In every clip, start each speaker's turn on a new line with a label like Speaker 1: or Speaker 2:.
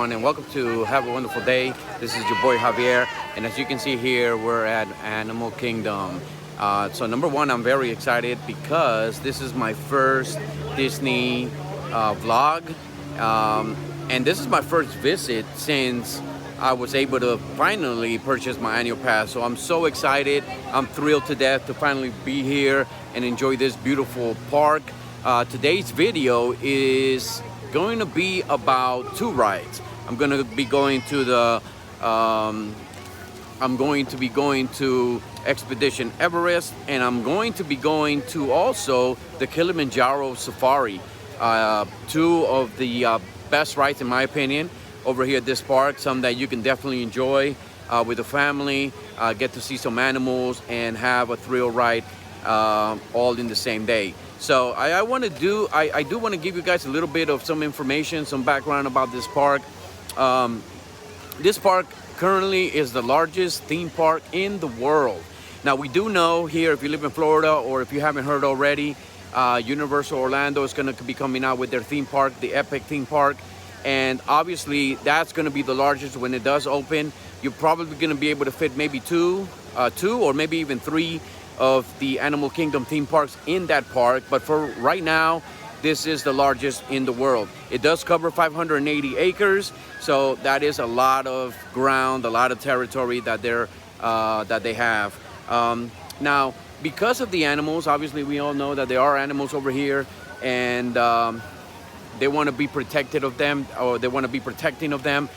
Speaker 1: everyone, and welcome to Have a Wonderful Day. This is your boy Javier, and as you can see here, we're at Animal Kingdom. So number one, I'm very excited because this is my first Disney vlog, and this is my first visit since I was able to finally purchase my annual pass. So I'm so excited. I'm thrilled to death to finally be here and enjoy this beautiful park. Today's video is going to be about two rides. I'm going to be going to the Expedition Everest, and I'm going to be going to also the Kilimanjaro Safari. Two of the best rides in my opinion over here at this park, some that you can definitely enjoy with the family, get to see some animals and have a thrill ride all in the same day. So I do want to give you guys a little bit of some information, some background about this park. This park currently is the largest theme park in the world. Now we do know here, if you live in Florida or if you haven't heard already, Universal Orlando is going to be coming out with their theme park, the Epic theme park. And obviously that's going to be the largest when it does open. You're probably going to be able to fit maybe two or maybe even three of the Animal Kingdom theme parks in that park. But for right now, this is the largest in the world. It does cover 580 acres, so that is a lot of ground, a lot of territory that they have. Now, because of the animals, obviously we all know that there are animals over here, and they want to be protected of them, or they want to be protecting of them.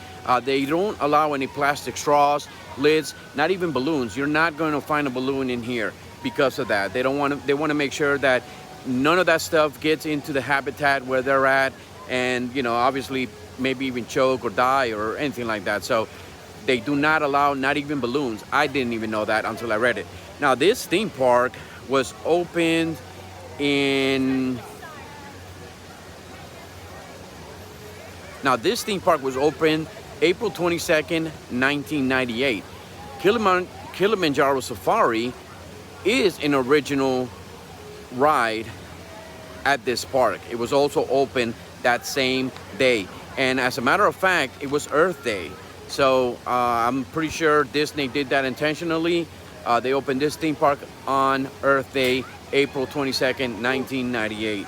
Speaker 1: They don't allow any plastic straws, lids, not even balloons. You're not going to find a balloon in here because of that. They want to make sure that none of that stuff gets into the habitat where they're at, and obviously maybe even choke or die or anything like that. So they do not allow not even balloons. I didn't even know that until I read it. Now this theme park was opened in April 22nd, 1998. Kilimanjaro Safari is an original ride at this park. It was also open that same day, and as a matter of fact, it was Earth Day. So I'm pretty sure Disney did that intentionally. They opened this theme park on Earth Day, April 22nd, 1998.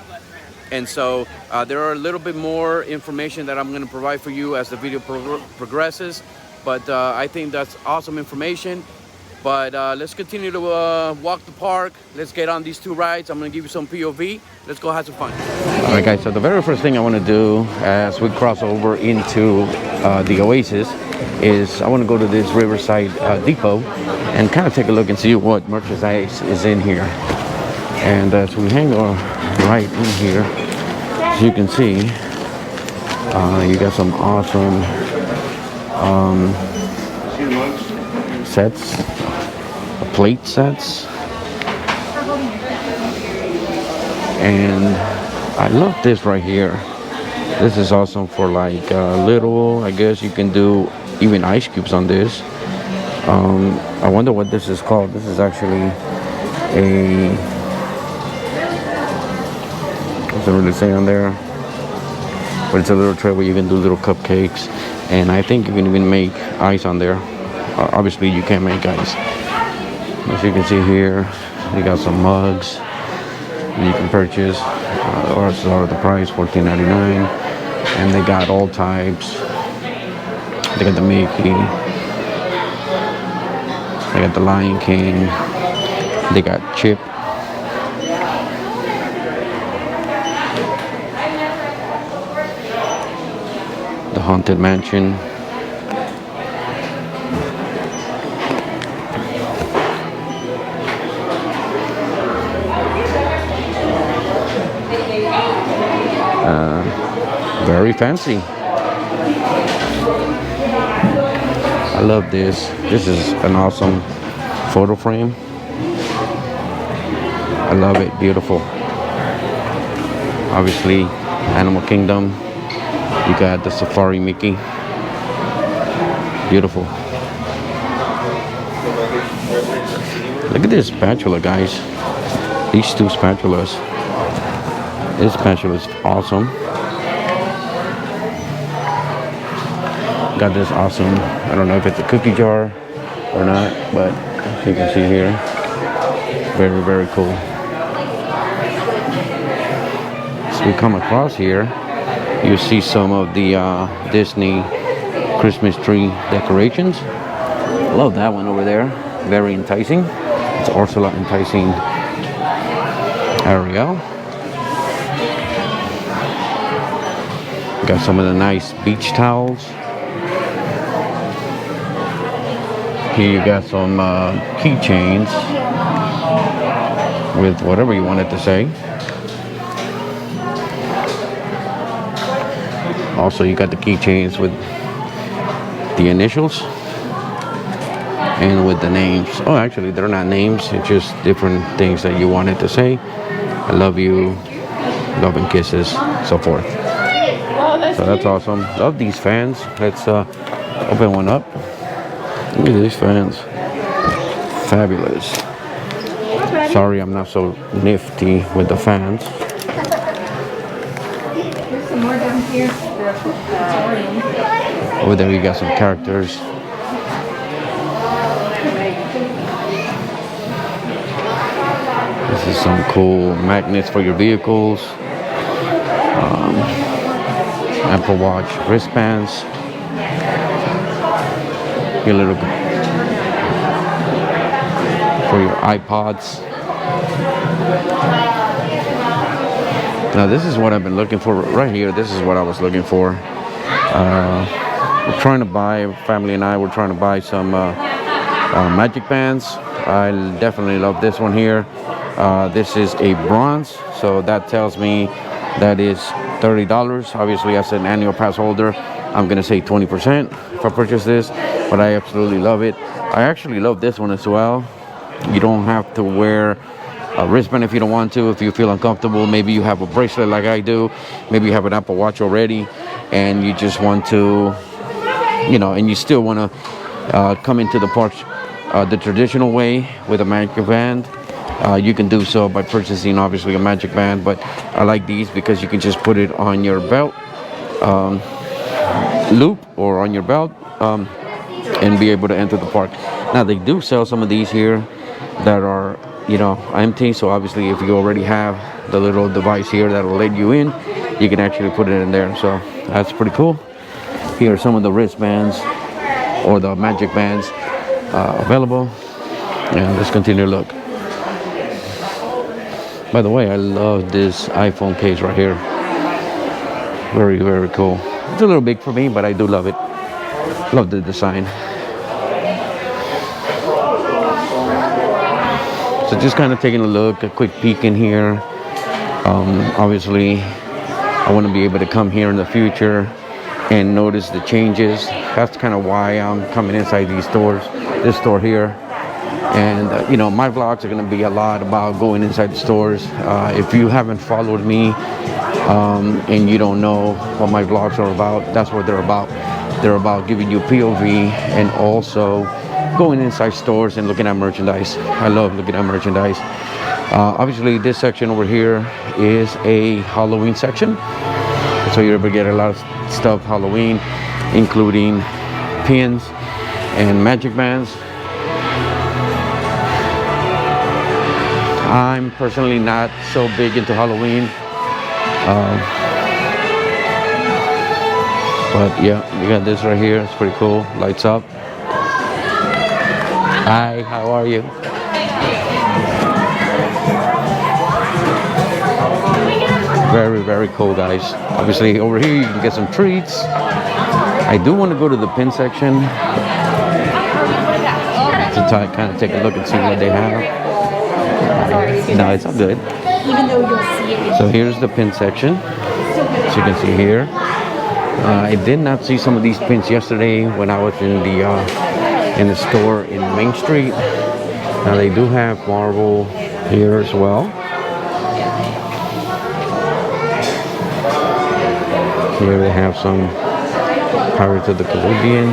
Speaker 1: And so there are a little bit more information that I'm going to provide for you as the video progresses. But I think that's awesome information. But let's continue to walk the park. Let's get on these two rides. I'm going to give you some POV. Let's go have some fun. All right, guys. So the very first thing I want to do as we cross over into the Oasis is I want to go to this Riverside Depot and kind of take a look and see what merchandise is in here. And as we hang right in here, as you can see, you got some awesome sets, plate sets, and I love this right here. This is awesome for like little, I guess you can do even ice cubes on this. I wonder what this is called. This is actually a, doesn't really say on there, but it's a little tray where you can do little cupcakes, and I think you can even make ice on there. Obviously you can't make ice. As you can see here, they got some mugs you can purchase, or it's out of the price, $14.99, and they got all types. They got the Mickey, they got the Lion King, they got Chip, the Haunted Mansion, very fancy. I love this. This is an awesome photo frame. I love it. Beautiful. Obviously, Animal Kingdom. You got the Safari Mickey. Beautiful. Look at this spatula, guys. These two spatulas. This spatula is awesome. Got this awesome, I don't know if it's a cookie jar or not, but as you can see here, very, very cool. So we come across here, you see some of the Disney Christmas tree decorations. Love that one over there, very enticing. It's Ursula enticing Ariel. Got some of the nice beach towels. Here you got some keychains with whatever you wanted to say. Also, you got the keychains with the initials and with the names. Oh, actually, they're not names. It's just different things that you wanted to say. I love you, love and kisses, so forth. So that's awesome. Love these fans. Let's open one up. Look at these fans. Fabulous. Sorry, I'm not so nifty with the fans.
Speaker 2: There's some more down here.
Speaker 1: Over there, you got some characters. This is some cool magnets for your vehicles. Apple Watch wristbands. Your little for your iPods. Now this is what I've been looking for right here. This is what I was looking for. We're trying to buy, family and I were trying to buy some magic bands. I definitely love this one here. This is a bronze, so that tells me that is $30. Obviously, as an annual pass holder, I'm gonna say 20% if I purchase this, but I absolutely love it. I actually love this one as well. You don't have to wear a wristband if you don't want to, if you feel uncomfortable. Maybe you have a bracelet like I do, maybe you have an Apple Watch already, and you just want to, you know, and you still want to come into the park the traditional way with a magic band. You can do so by purchasing obviously a magic band, but I like these because you can just put it on your belt loop or on your belt and be able to enter the park. Now they do sell some of these here that are, you know, empty, so obviously if you already have the little device here that will let you in, you can actually put it in there. So that's pretty cool. Here are some of the wristbands or the magic bands available, and let's continue to look. By the way, I love this iPhone case right here. Very, very cool. It's a little big for me, but I do love it. Love the design. So just kind of taking a look, a quick peek in here. Obviously, I want to be able to come here in the future and notice the changes. That's kind of why I'm coming inside these stores, this store here. And you know, my vlogs are going to be a lot about going inside the stores. If you haven't followed me and you don't know what my vlogs are about, that's what they're about. They're about giving you POV and also going inside stores and looking at merchandise. I love looking at merchandise. Obviously, this section over here is a Halloween section, so you're able to get a lot of stuff Halloween, including pins and magic bands. I'm personally not so big into Halloween, but yeah, you got this right here. It's pretty cool. Lights up. Hi, how are you? Very, very cool, guys. Obviously, over here you can get some treats. I do want to go to the pin section to kind of take a look and see what they have. No, it's all good.
Speaker 2: Even though you'll see it.
Speaker 1: So here's the pin section. As you can see here. I did not see some of these pins yesterday when I was in the store in Main Street. Now they do have Marvel here as well. Here they have some Pirates of the Caribbean.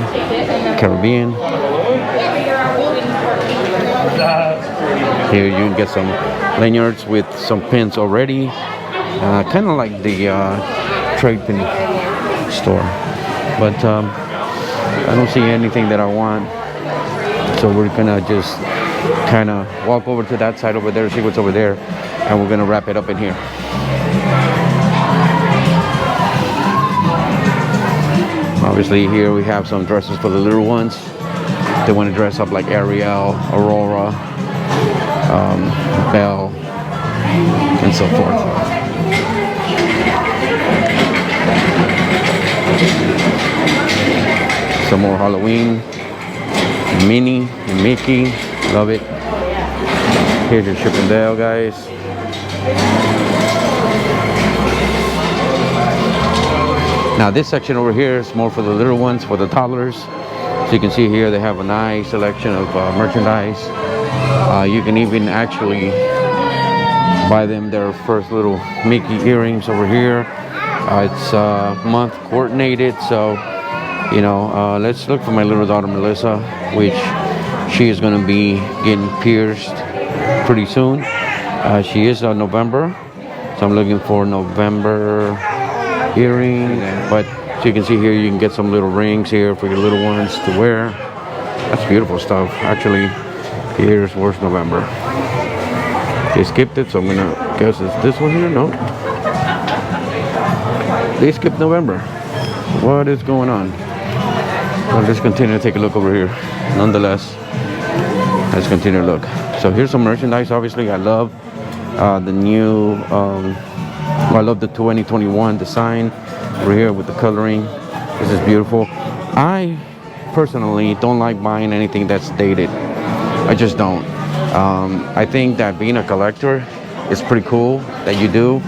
Speaker 1: Here you can get some lanyards with some pins already, kind of like the trade pin store. But I don't see anything that I want. So we're gonna just kind of walk over to that side over there, see what's over there, and we're gonna wrap it up in here. Obviously here we have some dresses for the little ones. They want to dress up like Ariel, Aurora, Belle, and so forth. Some more Halloween, Minnie and Mickey, love it. Here's your Chip and Dale, guys. Now this section over here is more for the little ones, for the toddlers. So you can see here they have a nice selection of merchandise. You can even actually buy them their first little Mickey earrings over here. It's month coordinated, so you know, let's look for my little daughter Melissa, which she is going to be getting pierced pretty soon. She is November, so I'm looking for November earring. But so you can see here, you can get some little rings here for your little ones to wear. That's beautiful stuff. Actually, here's where's November. They skipped it, so I'm gonna guess it's this one here. No, they skipped November. What is going on? Well, let's continue to take a look over here. Nonetheless, let's continue to look. So here's some merchandise. Obviously, I love the new. I love the 2021 design over here with the coloring. This is beautiful. I personally don't like buying anything that's dated. I just don't. I think that being a collector is pretty cool that you do,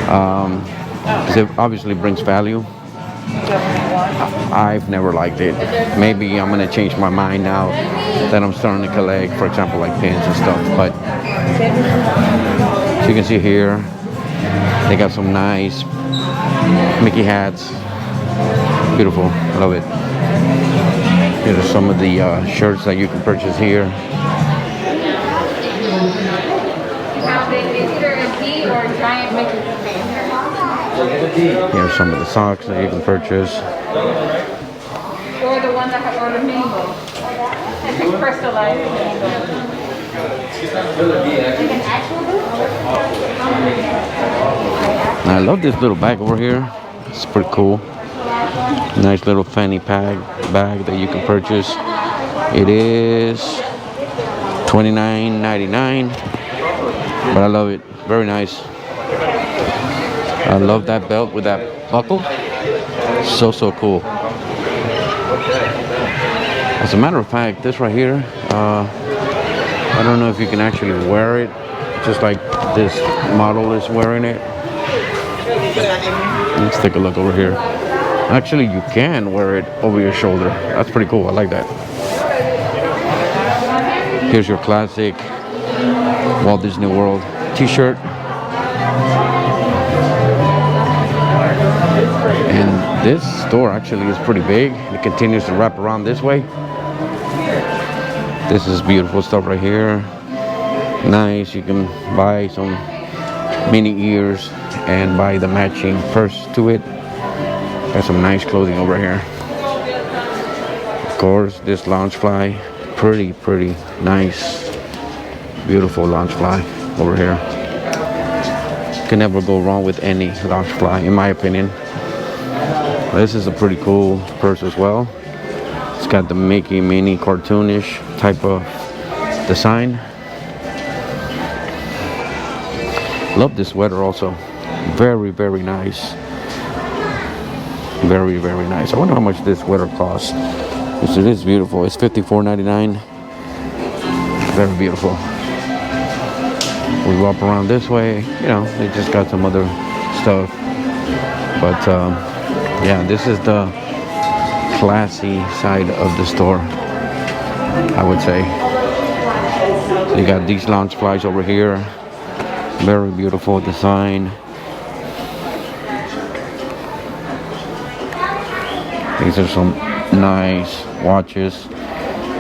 Speaker 1: because it obviously brings value. I've never liked it. Maybe I'm gonna change my mind now that I'm starting to collect, for example, like pins and stuff. But so you can see here, they got some nice Mickey hats. Beautiful, I love it. Here are some of the shirts that you can purchase here. Here's some of the socks that you can purchase.
Speaker 2: Or the one that has on the rainbow. It's crystallized.
Speaker 1: I love this little bag over here. It's pretty cool. Nice little fanny pack bag that you can purchase. It is $29.99, but I love it. Very nice. I love that belt with that buckle. So cool. As a matter of fact, this right here, I don't know if you can actually wear it just like this model is wearing it. Let's take a look over here. Actually, you can wear it over your shoulder. That's pretty cool. I like that. Here's your classic Walt Disney World t-shirt. And this store actually is pretty big. It continues to wrap around this way. This is beautiful stuff right here. Nice. You can buy some mini ears and buy the matching purse to it. Got some nice clothing over here. Of course, this Loungefly, pretty nice, beautiful Loungefly over here. Can never go wrong with any Loungefly, in my opinion. This is a pretty cool purse as well. It's got the Mickey Minnie cartoonish type of design. Love this sweater also. Very nice. Very nice. I wonder how much this sweater costs. Yes, it is beautiful. It's $54.99. Very beautiful. We walk around this way. You know, they just got some other stuff. But yeah, this is the classy side of the store, I would say. So you got these Loungeflies over here. Very beautiful design. These are some nice watches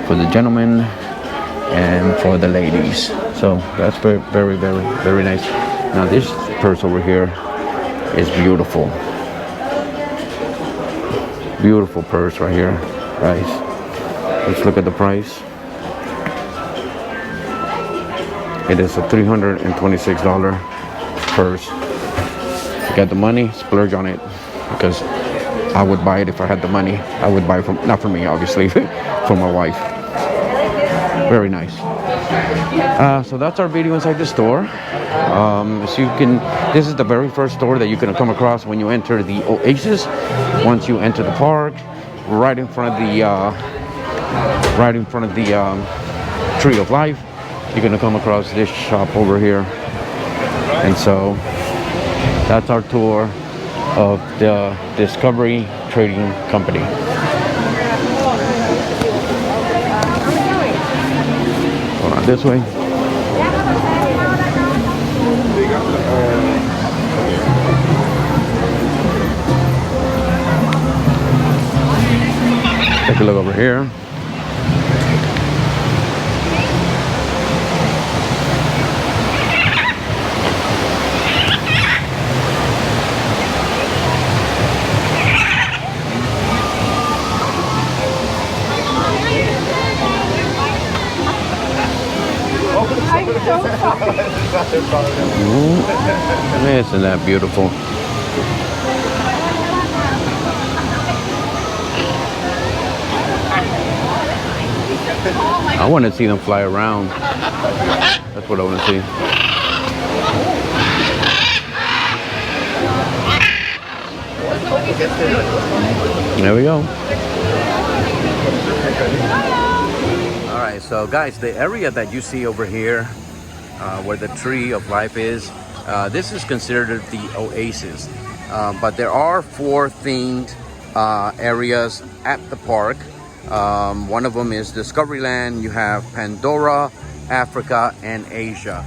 Speaker 1: for the gentlemen and for the ladies. So that's very nice. Now this purse over here is beautiful. Beautiful purse right here. Guys, let's look at the price. It is a $326 purse. Get the money, splurge on it, because I would buy it if I had the money. I would buy it from, not for me obviously, for my wife. Very nice. So that's our video inside the store. So you can, this is the very first store that you're gonna come across when you enter the Oasis. Once you enter the park, right in front of the Tree of Life, you're gonna come across this shop over here. And so that's our tour of the Discovery Trading Company. Going on this way. Take a look over here. Isn't that beautiful? I want to see them fly around. That's what I want to see. There we go. All right, so guys, the area that you see over here, where the Tree of Life is, this is considered the Oasis. But there are 4 themed areas at the park. One of them is Discoveryland. You have Pandora, Africa, and Asia.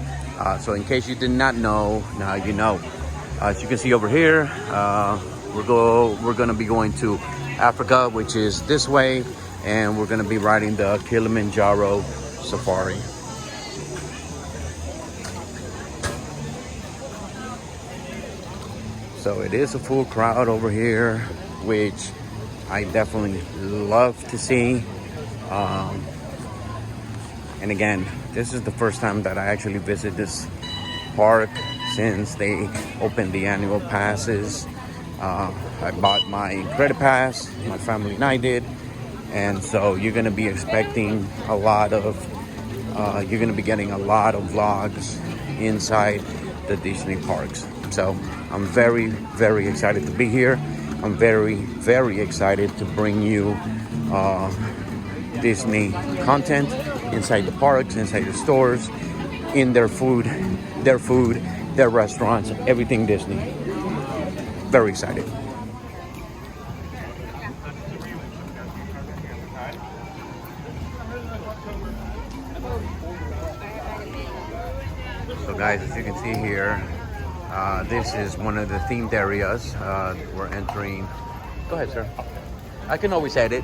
Speaker 1: So in case you did not know, now you know. As you can see over here, we're gonna be going to Africa, which is this way, and we're gonna be riding the Kilimanjaro Safari. So it is a full crowd over here, which I definitely love to see. And again, this is the first time that I actually visit this park since they opened the annual passes. I bought my credit pass, my family and I did. And so you're gonna be expecting a lot of, you're gonna be getting a lot of vlogs inside the Disney parks. So I'm very, very excited to be here. I'm very, very excited to bring you Disney content inside the parks, inside the stores, in their food, their restaurants, everything Disney. Very excited. So guys, as you can see here, this is one of the themed areas. We're entering. Go ahead, sir. I can always edit.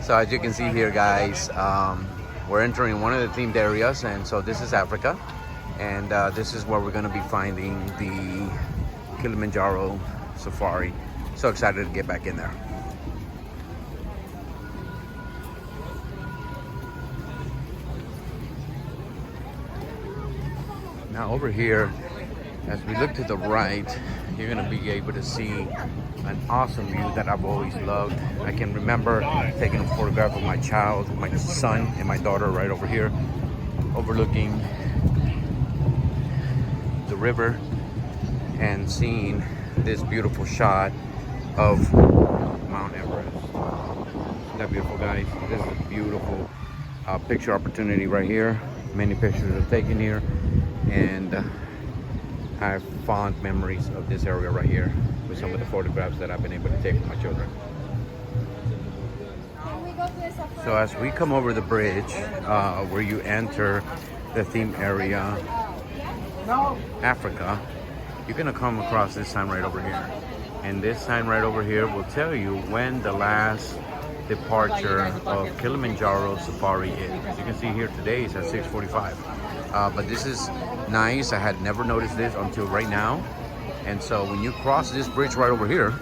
Speaker 1: So as you can see here, guys, we're entering one of the themed areas, and so this is Africa, and this is where we're going to be finding the Kilimanjaro Safari. So excited to get back in there. Now over here, as we look to the right, you're gonna be able to see an awesome view that I've always loved. I can remember taking a photograph of my child, my son and my daughter right over here, overlooking the river and seeing this beautiful shot of Mount Everest. Isn't that beautiful, guys? This is a beautiful picture opportunity right here. Many pictures are taken here, and I have fond memories of this area right here with some of the photographs that I've been able to take with my children. So as we come over the bridge where you enter the theme area, Africa, you're gonna come across this sign right over here. And this sign right over here will tell you when the last departure of Kilimanjaro Safari is. As you can see here, today is at 6:45. But this is nice. I had never noticed this until right now. And so when you cross this bridge right over here,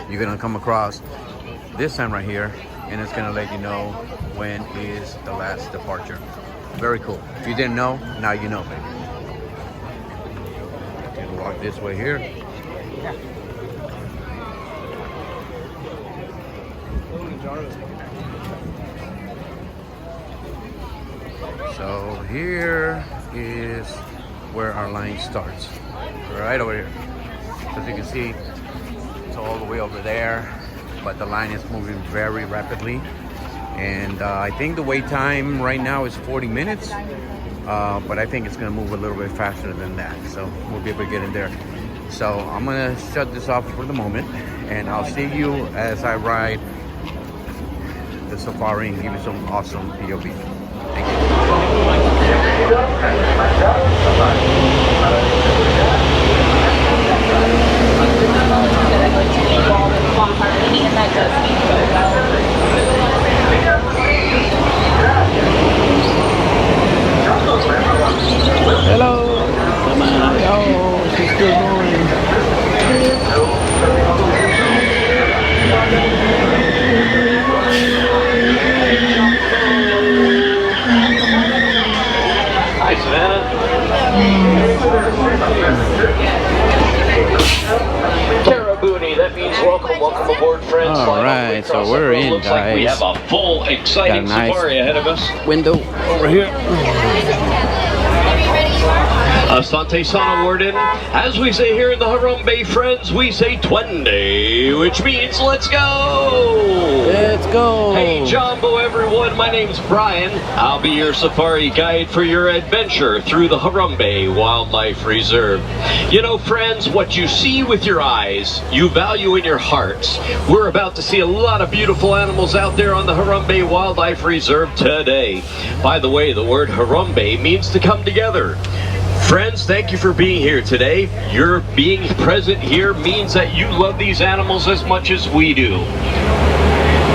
Speaker 1: you're gonna come across this sign right here, and it's gonna let you know when is the last departure. Very cool. If you didn't know, now you know, baby. You can walk this way here. So here is where our line starts, right over here. As you can see, it's all the way over there, but the line is moving very rapidly. And I think the wait time right now is 40 minutes, but I think it's gonna move a little bit faster than that. So we'll be able to get in there. So I'm gonna shut this off for the moment, and I'll see you as I ride the safari and give you some awesome POV. Thank you. Hello. Come on. Oh, she's still going.
Speaker 3: Hi, Savannah. Caraboonie, that means welcome aboard, friends.
Speaker 1: All right, so we're in,
Speaker 3: Looks
Speaker 1: guys.
Speaker 3: like we have a full, exciting
Speaker 1: Got a nice
Speaker 3: safari ahead of us.
Speaker 1: Window over here.
Speaker 3: Asante Sana Warden. As we say here in the Harambe, friends, we say Twende, which means let's go!
Speaker 1: Let's go!
Speaker 3: Hey, Jumbo, everyone. My name's Brian. I'll be your safari guide for your adventure through the Harambe Wildlife Reserve. You know, friends, what you see with your eyes, you value in your hearts. We're about to see a lot of beautiful animals out there on the Harambe Wildlife Reserve today. By the way, the word Harambe means to come together. Friends, thank you for being here today. Your being present here means that you love these animals as much as we do.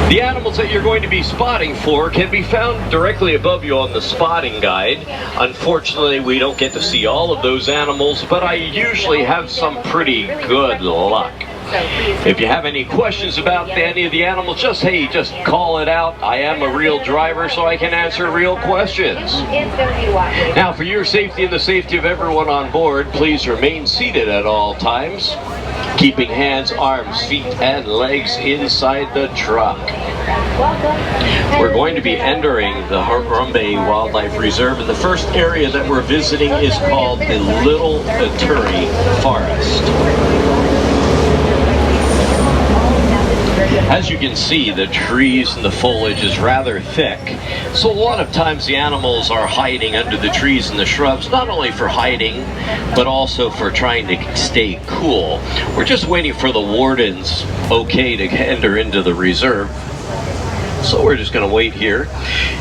Speaker 3: The animals that you're going to be spotting for can be found directly above you on the spotting guide. Unfortunately, we don't get to see all of those animals, but I usually have some pretty good luck. If you have any questions about any of the animals, just call it out. I am a real driver, so I can answer real questions. Now, for your safety and the safety of everyone on board, please remain seated at all times, keeping hands, arms, feet, and legs inside the truck. We're going to be entering the Harambe Wildlife Reserve, and the first area that we're visiting is called the Little Ituri Forest. As you can see, the trees and the foliage is rather thick, so a lot of times the animals are hiding under the trees and the shrubs, not only for hiding, but also for trying to stay cool. We're just waiting for the warden's okay to enter into the reserve. So we're just going to wait here.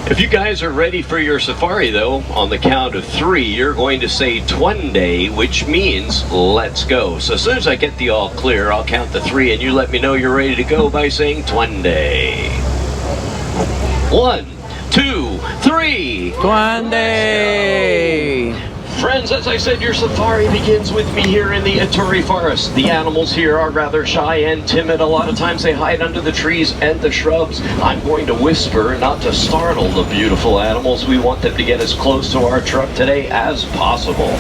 Speaker 3: If you guys are ready for your safari, though, on the count of 3, you're going to say Twende, which means let's go. So as soon as I get the all clear, I'll count to 3, and you let me know you're ready to go by saying Twende. 1, 2, 3.
Speaker 1: Twende!
Speaker 3: Friends, as I said, your safari begins with me here in the Ituri Forest. The animals here are rather shy and timid. A lot of times they hide under the trees and the shrubs. I'm going to whisper, not to startle the beautiful animals. We want them to get as close to our truck today as possible.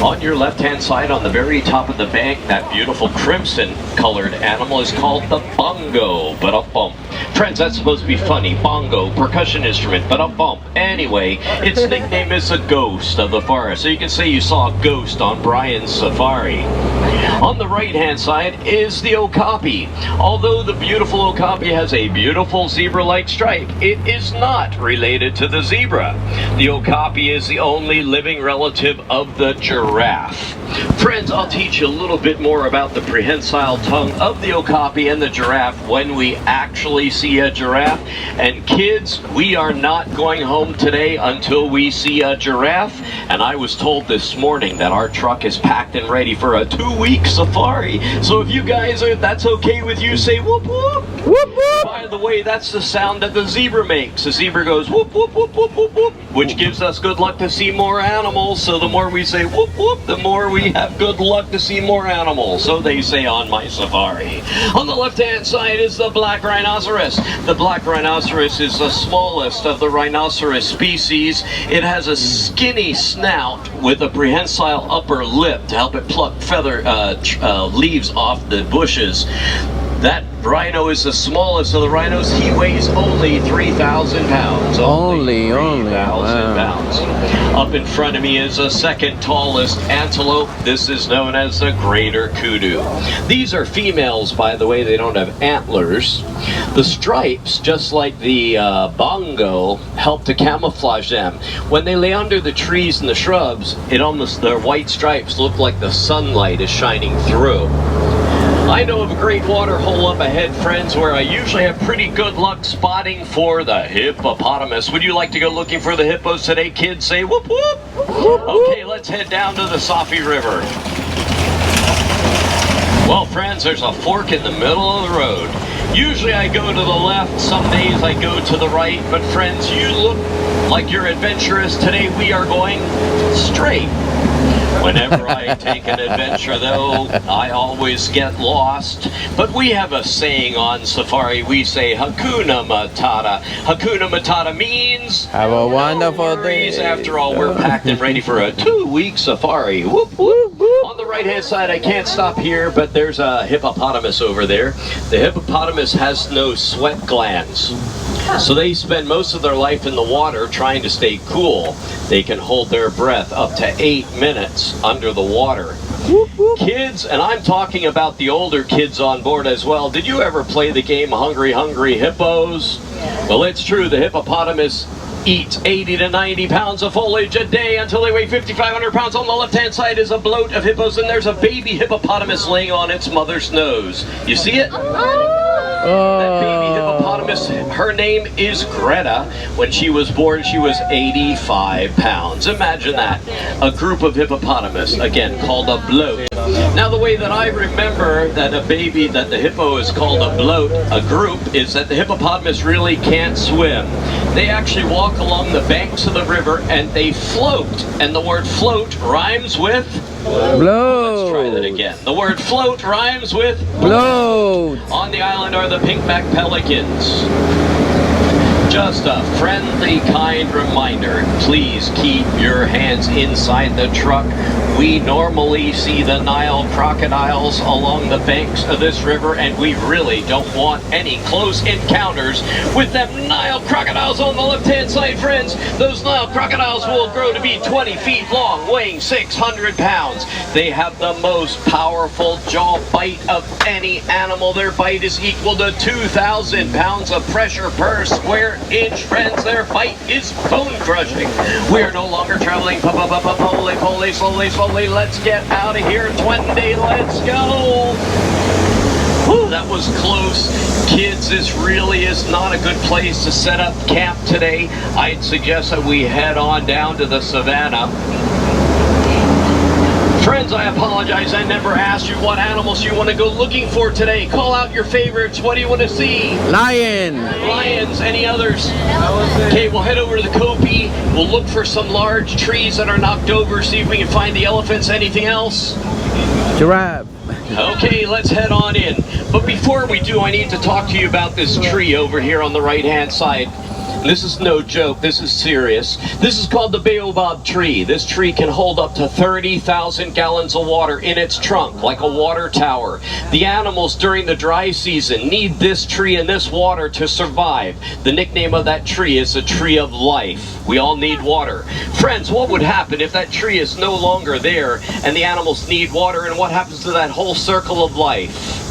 Speaker 3: On your left-hand side, on the very top of the bank, that beautiful crimson-colored animal is called the bongo. Ba-dum-bum. Friends, that's supposed to be funny. Bongo, percussion instrument, ba-dum-bum. Anyway, its nickname is the ghost of the forest. So you can say you saw a ghost on Brian's safari. On the right-hand side is the okapi. Although the beautiful okapi has a beautiful zebra-like stripe, it is not related to the zebra. The okapi is the only living relative of the giraffe. Friends, I'll teach you a little bit more about the prehensile tongue of the okapi and the giraffe when we actually see a giraffe. And kids, we are not going home today until we see a giraffe. And I was told this morning that our truck is packed and ready for a 2-week safari. So if you guys that's okay with you, say whoop whoop. Whoop whoop. By the way, that's the sound that the zebra makes. The zebra goes whoop whoop whoop whoop whoop whoop. which gives us good luck to see more animals. So the more we say whoop whoop, the more we have good luck to see more animals. So they say on my safari. On the left-hand side is the black rhinoceros. The black rhinoceros is the smallest of the rhinoceros species. It has a skinny snout with a prehensile upper lip to help it pluck feather leaves off the bushes. That rhino is the smallest of the rhinos. He weighs only 3,000 pounds. Only 3,000 pounds. Up in front of me is the second tallest antelope. This is known as the greater kudu. These are females, by the way. They don't have antlers. The stripes, just like the bongo, help to camouflage them. When they lay under the trees and the shrubs, their white stripes look like the sunlight is shining through. I know of a great water hole up ahead, friends, where I usually have pretty good luck spotting for the hippopotamus. Would you like to go looking for the hippos today, kids? Say whoop whoop. Okay, let's head down to the Safi River. Well, friends, there's a fork in the middle of the road. Usually I go to the left, some days I go to the right, but friends, you look like you're adventurous. Today we are going straight. Whenever I take an adventure, though, I always get lost. But we have a saying on safari. We say Hakuna Matata. Hakuna Matata means
Speaker 1: have a wonderful day.
Speaker 3: After all, we're packed and ready for a 2-week safari. Whoop, whoop, whoop. On the right-hand side, I can't stop here, but there's a hippopotamus over there. The hippopotamus has no sweat glands. So they spend most of their life in the water trying to stay cool. They can hold their breath up to 8 minutes under the water. Kids, and I'm talking about the older kids on board as well. Did you ever play the game Hungry Hungry Hippos? Well, it's true. The hippopotamus eats 80 to 90 pounds of foliage a day until they weigh 5,500 pounds. On the left-hand side is a bloat of hippos, and there's a baby hippopotamus laying on its mother's nose. You see it? That baby hippopotamus, her name is Greta. When she was born, she was 85 pounds. Imagine that. A group of hippopotamus, again, called a bloat. Now, the way that I remember that the hippo is called a bloat, a group, is that the hippopotamus really can't swim. They actually walk along the banks of the river and they float. And the word float rhymes with
Speaker 1: bloat.
Speaker 3: Let's try that again. The word float rhymes with
Speaker 1: bloat.
Speaker 3: On the island are the pink-backed pelicans. Just a friendly, kind reminder. Please keep your hands inside the truck. We normally see the Nile crocodiles along the banks of this river, and we really don't want any close encounters with them Nile crocodiles on the left-hand side, friends. Those Nile crocodiles will grow to be 20 feet long, weighing 600 pounds. They have the most powerful jaw bite of any animal. Their bite is equal to 2,000 pounds of pressure per square inch, friends. Their bite is bone-crushing. We are no longer traveling slowly. Let's get out of here, Twenty. Let's go. Whew, that was close. Kids, this really is not a good place to set up camp today. I'd suggest that we head on down to the savannah. Friends, I apologize. I never asked you what animals you want to go looking for today. Call out your favorites. What do you want to see?
Speaker 1: Lion.
Speaker 3: Lions. Any others? Okay, we'll head over to the Kopi. We'll look for some large trees that are knocked over, see if we can find the elephants. Anything else?
Speaker 1: Giraffe.
Speaker 3: Okay, let's head on in. But before we do, I need to talk to you about this tree over here on the right-hand side. This is no joke, this is serious. This is called the Baobab Tree. This tree can hold up to 30,000 gallons of water in its trunk, like a water tower. The animals during the dry season need this tree and this water to survive. The nickname of that tree is the Tree of Life. We all need water. Friends, what would happen if that tree is no longer there and the animals need water, and what happens to that whole circle of life?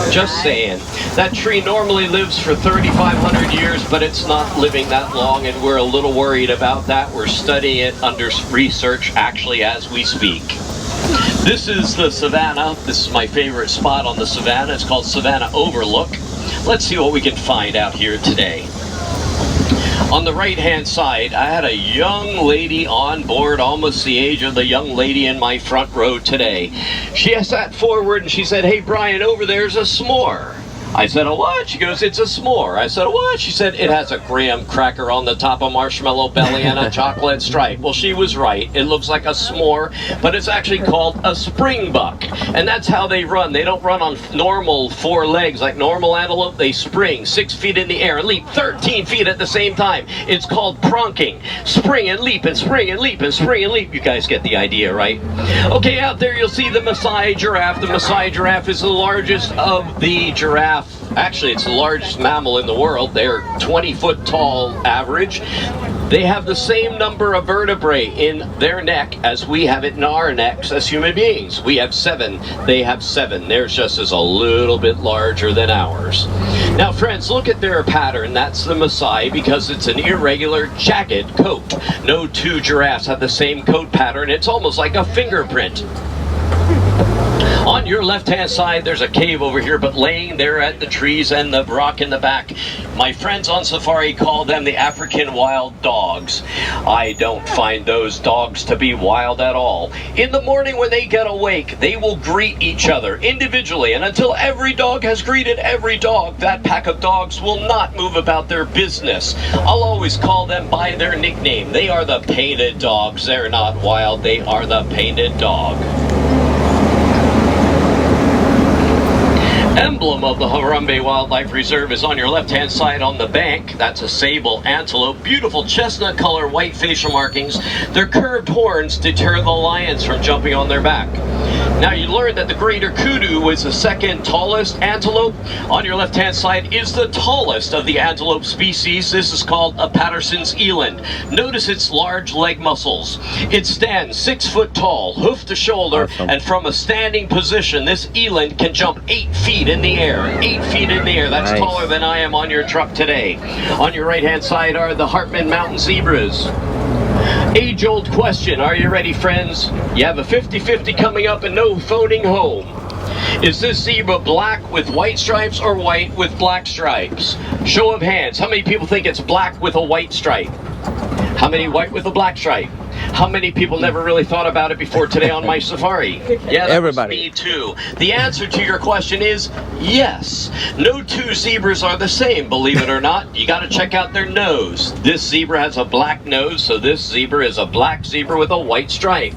Speaker 3: Just saying. That tree normally lives for 3,500 years, but it's not living that long, and we're a little worried about that. We're studying it under research actually as we speak. This is the savannah. This is my favorite spot on the savannah. It's called Savannah Overlook. Let's see what we can find out here today. On the right-hand side, I had a young lady on board, almost the age of the young lady in my front row today. She sat forward and she said, "Hey, Brian, over there's a s'more." I said, a what? She goes, it's a s'more. I said, a what? She said, it has a graham cracker on the top, a marshmallow belly, and a chocolate stripe. Well, she was right. It looks like a s'more, but it's actually called a springbuck. And that's how they run. They don't run on normal 4 legs like normal antelope. They spring 6 feet in the air and leap 13 feet at the same time. It's called pronking. Spring and leap and spring and leap and spring and leap. You guys get the idea, right? Okay, out there you'll see the Maasai giraffe. The Maasai giraffe is the largest of the giraffe. Actually, it's the largest mammal in the world. They're 20 foot tall average. They have the same number of vertebrae in their neck as we have it in our necks as human beings. We have 7. They have 7. Theirs just is a little bit larger than ours. Now, friends, look at their pattern. That's the Maasai because it's an irregular, jagged coat. No 2 giraffes have the same coat pattern. It's almost like a fingerprint. On your left-hand side, there's a cave over here, but laying there at the trees and the rock in the back, my friends on safari call them the African wild dogs. I don't find those dogs to be wild at all. In the morning when they get awake, they will greet each other individually, and until every dog has greeted every dog, that pack of dogs will not move about their business. I'll always call them by their nickname. They are the painted dogs. They're not wild. They are the painted dog. Emblem of the Harambe Wildlife Reserve is on your left-hand side on the bank. That's a sable antelope. Beautiful chestnut color, white facial markings. Their curved horns deter the lions from jumping on their back. Now you learned that the greater kudu was the second tallest antelope. On your left-hand side is the tallest of the antelope species. This is called a Patterson's eland. Notice its large leg muscles. It stands 6 foot tall, hoof to shoulder, and from a standing position, this eland can jump 8 feet in the air. 8 feet in the air. That's taller than I am on your truck today. On your right-hand side are the Hartman mountain zebras. Age-old question. Are you ready, friends? You have a 50-50 coming up and no phoning home. Is this zebra black with white stripes or white with black stripes? Show of hands. How many people think it's black with a white stripe? How many white with a black stripe? How many people never really thought about it before today on my safari? Yeah, everybody. Me too. The answer to your question is yes. No 2 zebras are the same, believe it or not. You got to check out their nose. This zebra has a black nose, so this zebra is a black zebra with a white stripe.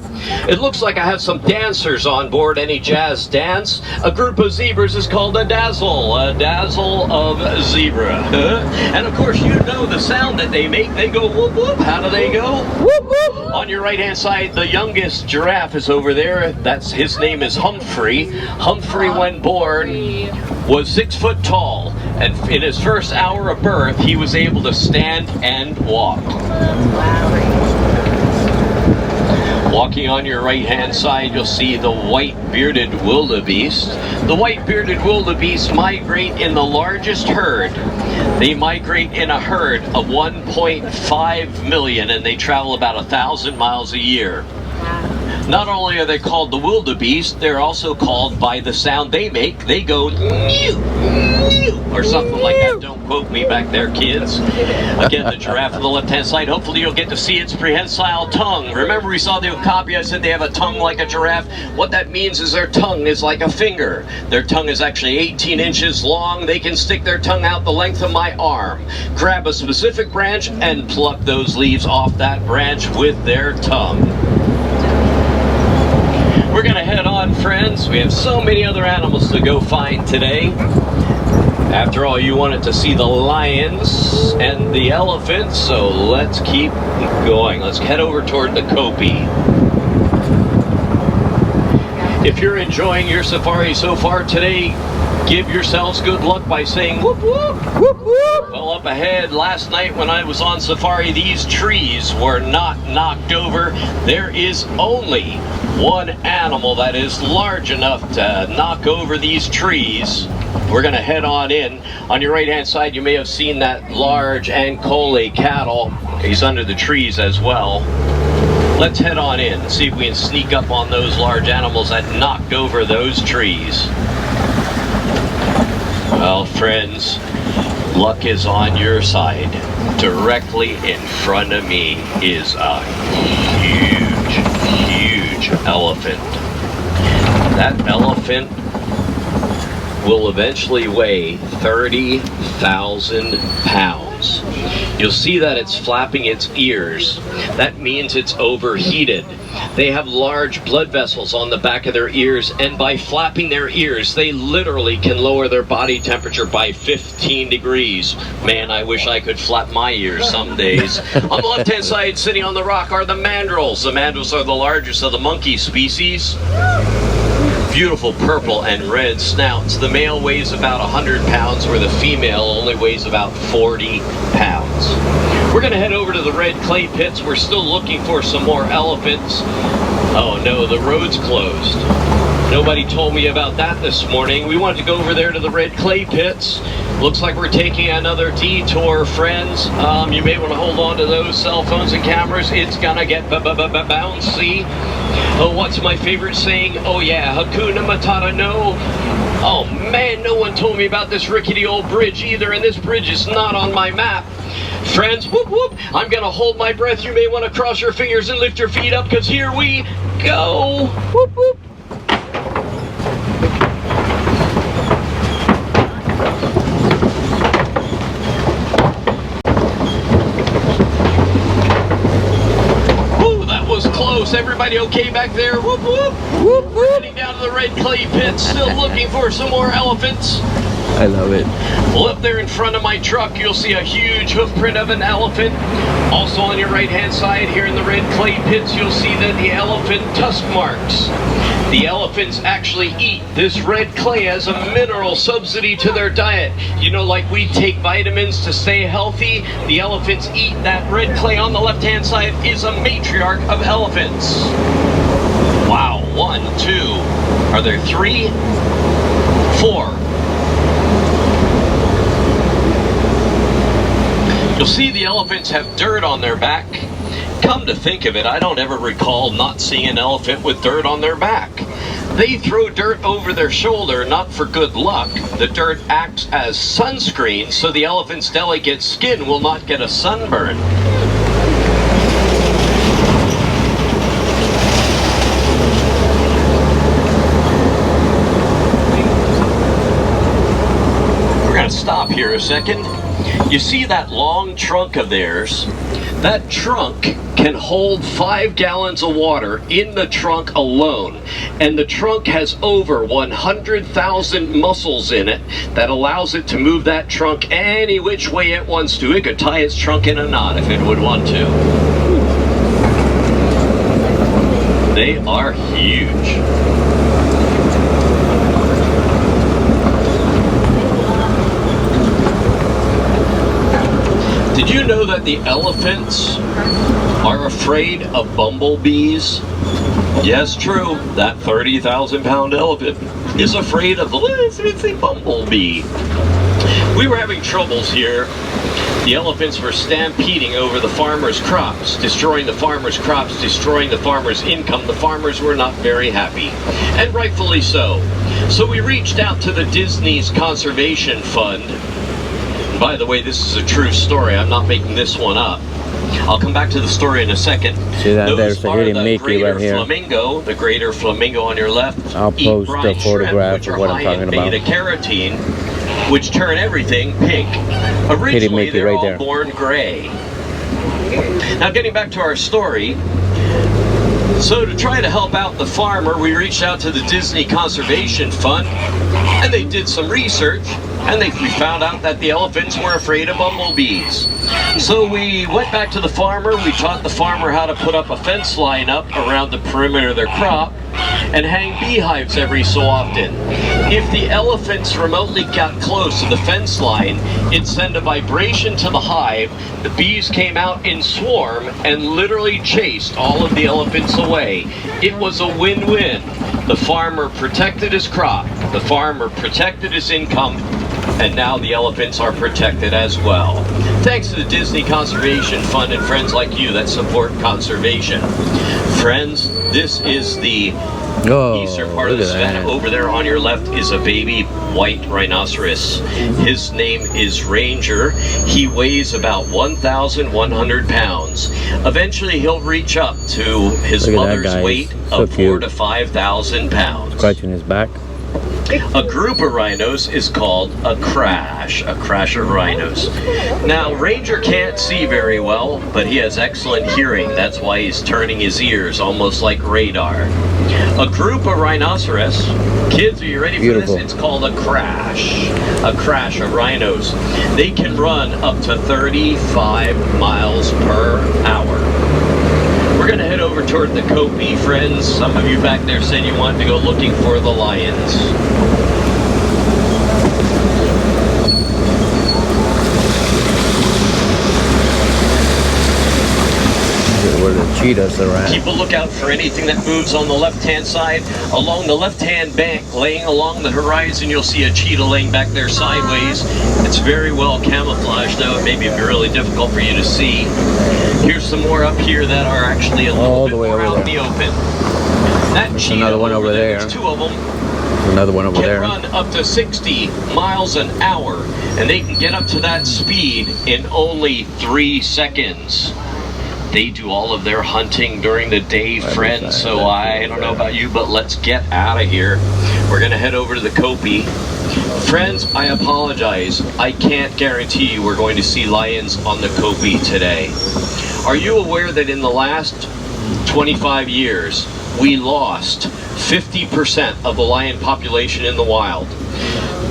Speaker 3: It looks like I have some dancers on board. Any jazz dance? A group of zebras is called a dazzle of zebra. And of course, you know the sound that they make. They go whoop whoop. How do they go? Whoop whoop. On your right-hand side, the youngest giraffe is over there. His name is Humphrey. Humphrey, when born, was 6 foot tall, and in his first hour of birth, he was able to stand and walk. Walking on your right-hand side, you'll see the white-bearded wildebeest. The white-bearded wildebeest migrate in the largest herd. They migrate in a herd of 1.5 million, and they travel about 1,000 miles a year. Not only are they called the wildebeest, they're also called by the sound they make. They go mew, mew, or something like that. Don't quote me back there, kids. Again, the giraffe on the left-hand side. Hopefully you'll get to see its prehensile tongue. Remember we saw the okapi, I said they have a tongue like a giraffe. What that means is their tongue is like a finger. Their tongue is actually 18 inches long. They can stick their tongue out the length of my arm, grab a specific branch, and pluck those leaves off that branch with their tongue. We're going to head on, friends. We have so many other animals to go find today. After all, you wanted to see the lions and the elephants, so let's keep going. Let's head over toward the Kopi. If you're enjoying your safari so far today, give yourselves good luck by saying whoop whoop. Whoop whoop. Well, up ahead, last night when I was on safari, these trees were not knocked over. There is only one animal that is large enough to knock over these trees. We're going to head on in. On your right-hand side, you may have seen that large Ankole cattle. He's under the trees as well. Let's head on in and see if we can sneak up on those large animals that knocked over those trees. Well, friends, luck is on your side. Directly in front of me is a huge elephant. That elephant will eventually weigh 30,000 pounds. You'll see that it's flapping its ears. That means it's overheated. They have large blood vessels on the back of their ears, and by flapping their ears, they literally can lower their body temperature by 15 degrees. Man, I wish I could flap my ears some days. On the left-hand side, sitting on the rock, are the mandrels. The mandrels are the largest of the monkey species. Beautiful purple and red snouts. The male weighs about 100 pounds, where the female only weighs about 40 pounds. We're going to head over to the red clay pits. We're still looking for some more elephants. Oh no, the road's closed. Nobody told me about that this morning. We wanted to go over there to the red clay pits. Looks like we're taking another detour, friends. You may want to hold on to those cell phones and cameras. It's gonna get bouncy. Oh, what's my favorite saying? Oh yeah, Hakuna Matata no. Oh man, no one told me about this rickety old bridge either, and this bridge is not on my map. Friends, whoop whoop, I'm gonna hold my breath. You may want to cross your fingers and lift your feet up, because here we go. Whoop whoop. Close. Everybody okay back there? Whoop whoop. Whoop whoop. Heading down to the red clay pit, still looking for some more elephants.
Speaker 1: I love it.
Speaker 3: Well, up there in front of my truck, you'll see a huge hoof print of an elephant. Also on your right-hand side here in the red clay pits, you'll see that the elephant tusk marks. The elephants actually eat this red clay as a mineral subsidy to their diet. You know, like we take vitamins to stay healthy, the elephants eat that red clay. On the left-hand side is a matriarch of elephants. Wow, 1, 2, are there 3? 4. You'll see the elephants have dirt on their back. Come to think of it, I don't ever recall not seeing an elephant with dirt on their back. They throw dirt over their shoulder, not for good luck. The dirt acts as sunscreen, so the elephant's delicate skin will not get a sunburn. We're going to stop here a second. You see that long trunk of theirs? That trunk can hold 5 gallons of water in the trunk alone. And the trunk has over 100,000 muscles in it that allows it to move that trunk any which way it wants to. It could tie its trunk in a knot if it would want to. They are huge. Did you know that the elephants are afraid of bumblebees? Yes, true. That 30,000-pound elephant is afraid of the little bumblebee. We were having troubles here. The elephants were stampeding over the farmers' crops, destroying the farmers' crops, destroying the farmers' income. The farmers were not very happy, and rightfully so. So we reached out to the Disney's Conservation Fund. By the way, this is a true story. I'm not making this one up. I'll come back to the story in a second.
Speaker 4: See that?
Speaker 3: Those
Speaker 4: There's a
Speaker 3: are
Speaker 4: hidden
Speaker 3: the
Speaker 4: Mickey
Speaker 3: greater
Speaker 4: right here.
Speaker 3: flamingo, the greater flamingo on your left.
Speaker 4: I'll post the photograph
Speaker 3: shrimp,
Speaker 4: of what I'm talking about.
Speaker 3: Beta carotene, which turn everything pink. Originally,
Speaker 4: Mickey
Speaker 3: they're
Speaker 4: right
Speaker 3: all
Speaker 4: there.
Speaker 3: born gray. Now, getting back to our story. So to try to help out the farmer, we reached out to the Disney Conservation Fund, and they did some research, and we found out that the elephants were afraid of bumblebees. So we went back to the farmer, we taught the farmer how to put up a fence line up around the perimeter of their crop, and hang beehives every so often. If the elephants remotely got close to the fence line, it'd send a vibration to the hive. The bees came out in swarm and literally chased all of the elephants away. It was a win-win. The farmer protected his crop, the farmer protected his income, and now the elephants are protected as well. Thanks to the Disney Conservation Fund and friends like you that support conservation. Friends, this is the eastern part of the Savannah. Over there on your left is a baby white rhinoceros. His name is Ranger. He weighs about 1,100 pounds. Eventually he'll reach up to his mother's weight of 4,000 to 5,000 pounds.
Speaker 4: Scratching his back.
Speaker 3: A group of rhinos is called a crash of rhinos. Now, Ranger can't see very well, but he has excellent hearing. That's why he's turning his ears almost like radar. A group of rhinoceros, kids, are you ready for this? It's called a crash of rhinos. They can run up to 35 miles per hour. We're going to head over toward the Kopi, friends. Some of you back there said you wanted to go looking for the lions.
Speaker 4: Where the cheetahs are at.
Speaker 3: Keep a lookout for anything that moves on the left-hand side. Along the left-hand bank, laying along the horizon, you'll see a cheetah laying back there sideways. It's very well camouflaged, though it may be really difficult for you to see. Here's some more up here that are actually a little bit more out in the open. There's
Speaker 4: another one over there.
Speaker 3: There's two of them.
Speaker 4: Another one over there.
Speaker 3: Can run up to 60 miles an hour, and they can get up to that speed in only 3 seconds. They do all of their hunting during the day, friends, so I don't know about you, but let's get out of here. We're going to head over to the Kopi. Friends, I apologize. I can't guarantee you we're going to see lions on the Kopi today. Are you aware that in the last 25 years, we lost 50% of the lion population in the wild?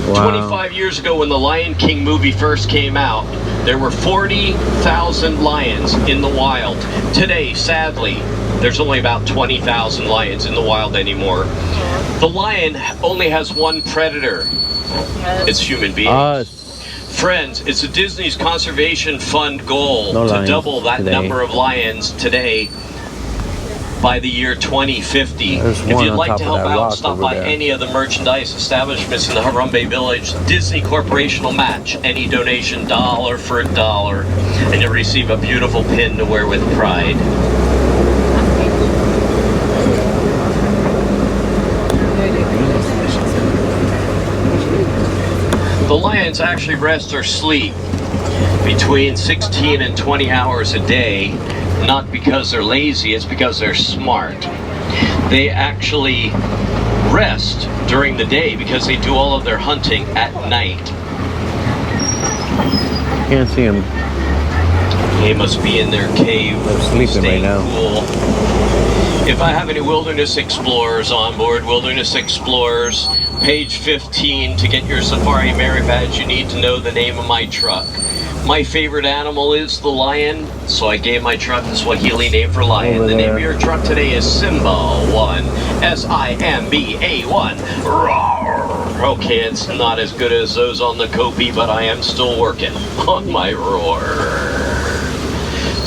Speaker 3: Wow. 25 years ago, when the Lion King movie first came out, there were 40,000 lions in the wild. Today, sadly, there's only about 20,000 lions in the wild anymore. The lion only has one predator. It's human beings. Friends, it's a Disney's Conservation Fund goal to double that number of lions today by the year 2050. If you'd like to help out, stop by any of the merchandise establishments in the Harambe Village. Disney Corporation will match any donation dollar for dollar, and you'll receive a beautiful pin to wear with pride. The lions actually rest or sleep between 16 and 20 hours a day. Not because they're lazy, it's because they're smart. They actually rest during the day because they do all of their hunting at night.
Speaker 4: Can't see them.
Speaker 3: They must be in their cave.
Speaker 4: They're sleeping right now.
Speaker 3: Cool. If I have any Wilderness Explorers on board, Wilderness Explorers, page 15, to get your Safari Merit Badge, you need to know the name of my truck. My favorite animal is the lion, so I gave my truck the Swahili name for lion. The name of your truck today is Simba 1, S-I-M-B-A 1. Roar. Okay, it's not as good as those on the Kopi, but I am still working on my roar.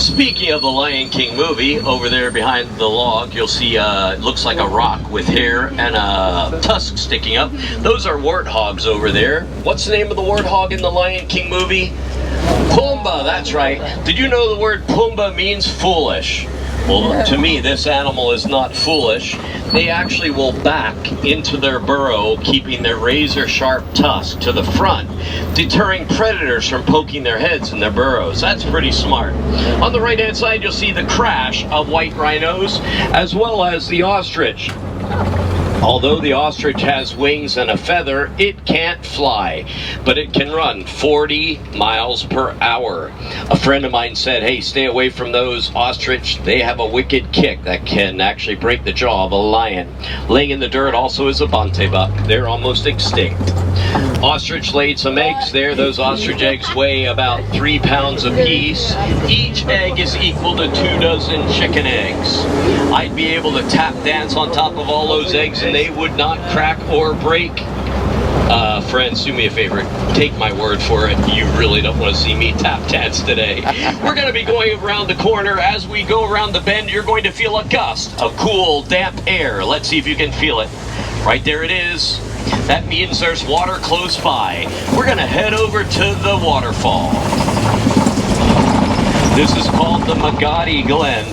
Speaker 3: Speaking of the Lion King movie, over there behind the log, you'll see it looks like a rock with hair and a tusk sticking up. Those are warthogs over there. What's the name of the warthog in the Lion King movie? Pumbaa, that's right. Did you know the word Pumbaa means foolish? Well, to me, this animal is not foolish. They actually will back into their burrow, keeping their razor-sharp tusk to the front, deterring predators from poking their heads in their burrows. That's pretty smart. On the right-hand side, you'll see the crash of white rhinos, as well as the ostrich. Although the ostrich has wings and a feather, it can't fly, but it can run 40 miles per hour. A friend of mine said, hey, stay away from those ostrich. They have a wicked kick that can actually break the jaw of a lion. Laying in the dirt also is a bante buck. They're almost extinct. Ostrich laid some eggs there. Those ostrich eggs weigh about 3 pounds apiece. Each egg is equal to 2 dozen chicken eggs. I'd be able to tap dance on top of all those eggs and they would not crack or break. Friends, do me a favor. Take my word for it. You really don't want to see me tap dance today. We're going to be going around the corner. As we go around the bend, you're going to feel a gust of cool, damp air. Let's see if you can feel it. Right there it is. That means there's water close by. We're going to head over to the waterfall. This is called the Magati Glen.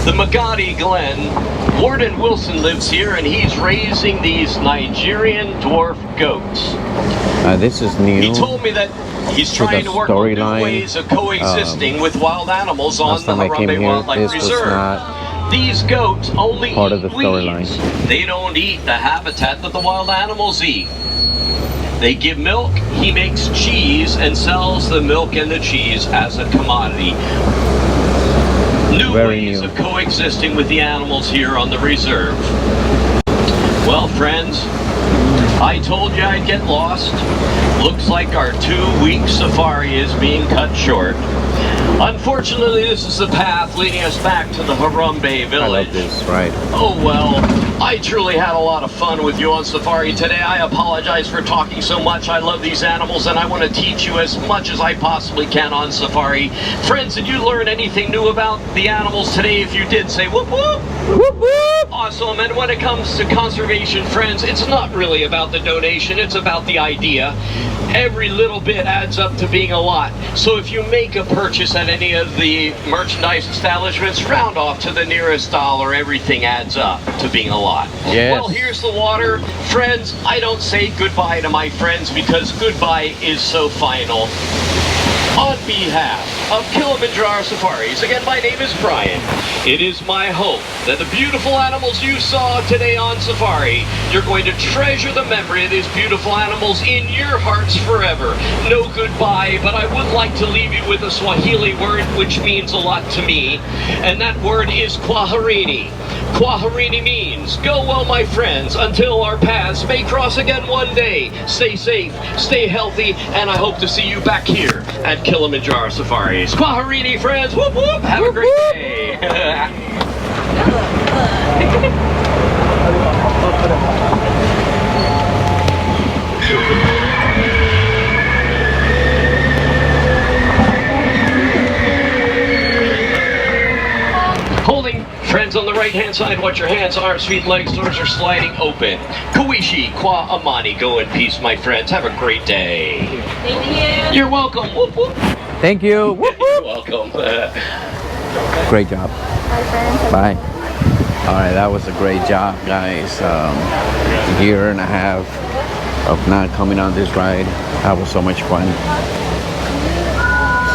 Speaker 3: The Magati Glen, Warden Wilson lives here and he's raising these Nigerian dwarf goats.
Speaker 4: This is new.
Speaker 3: He told me that he's trying to work on new ways of coexisting with wild animals on the Harambe Wildlife Reserve. These goats only
Speaker 4: Part of
Speaker 3: eat
Speaker 4: the storyline.
Speaker 3: weeds. They don't eat the habitat that the wild animals eat. They give milk, he makes cheese and sells the milk and the cheese as a commodity. New ways of coexisting with the animals here on the reserve. Well, friends, I told you I'd get lost. Looks like our 2-week safari is being cut short. Unfortunately, this is the path leading us back to the Harambe village.
Speaker 4: I love this, right?
Speaker 3: Oh well, I truly had a lot of fun with you on safari today. I apologize for talking so much. I love these animals and I want to teach you as much as I possibly can on safari. Friends, did you learn anything new about the animals today? If you did, say whoop whoop! Whoop whoop! Awesome. And when it comes to conservation, friends, it's not really about the donation, it's about the idea. Every little bit adds up to being a lot. So if you make a purchase at any of the merchandise establishments, round off to the nearest dollar. Everything adds up to being a lot.
Speaker 4: Yes.
Speaker 3: Well, here's the water. Friends, I don't say goodbye to my friends because goodbye is so final. On behalf of Kilimanjaro Safaris, again, my name is Brian. It is my hope that the beautiful animals you saw today on safari, you're going to treasure the memory of these beautiful animals in your hearts forever. No goodbye, but I would like to leave you with a Swahili word which means a lot to me, and that word is kwaherini. Kwaherini means, go well, my friends, until our paths may cross again one day. Stay safe, stay healthy, and I hope to see you back here at Kilimanjaro Safaris. Kwaherini, friends, whoop whoop, have a great day. Holding, friends, on the right-hand side, watch your hands, arms, feet, legs, doors are sliding open. Kuishi kwa amani. Go in peace, my friends. Have a great day.
Speaker 2: Thank you.
Speaker 3: You're welcome. Whoop, whoop.
Speaker 4: Thank you. Whoop,
Speaker 3: You're
Speaker 4: whoop.
Speaker 3: welcome.
Speaker 4: Great job. Bye. All right, that was a great job, guys. A year and a half of not coming on this ride. That was so much fun.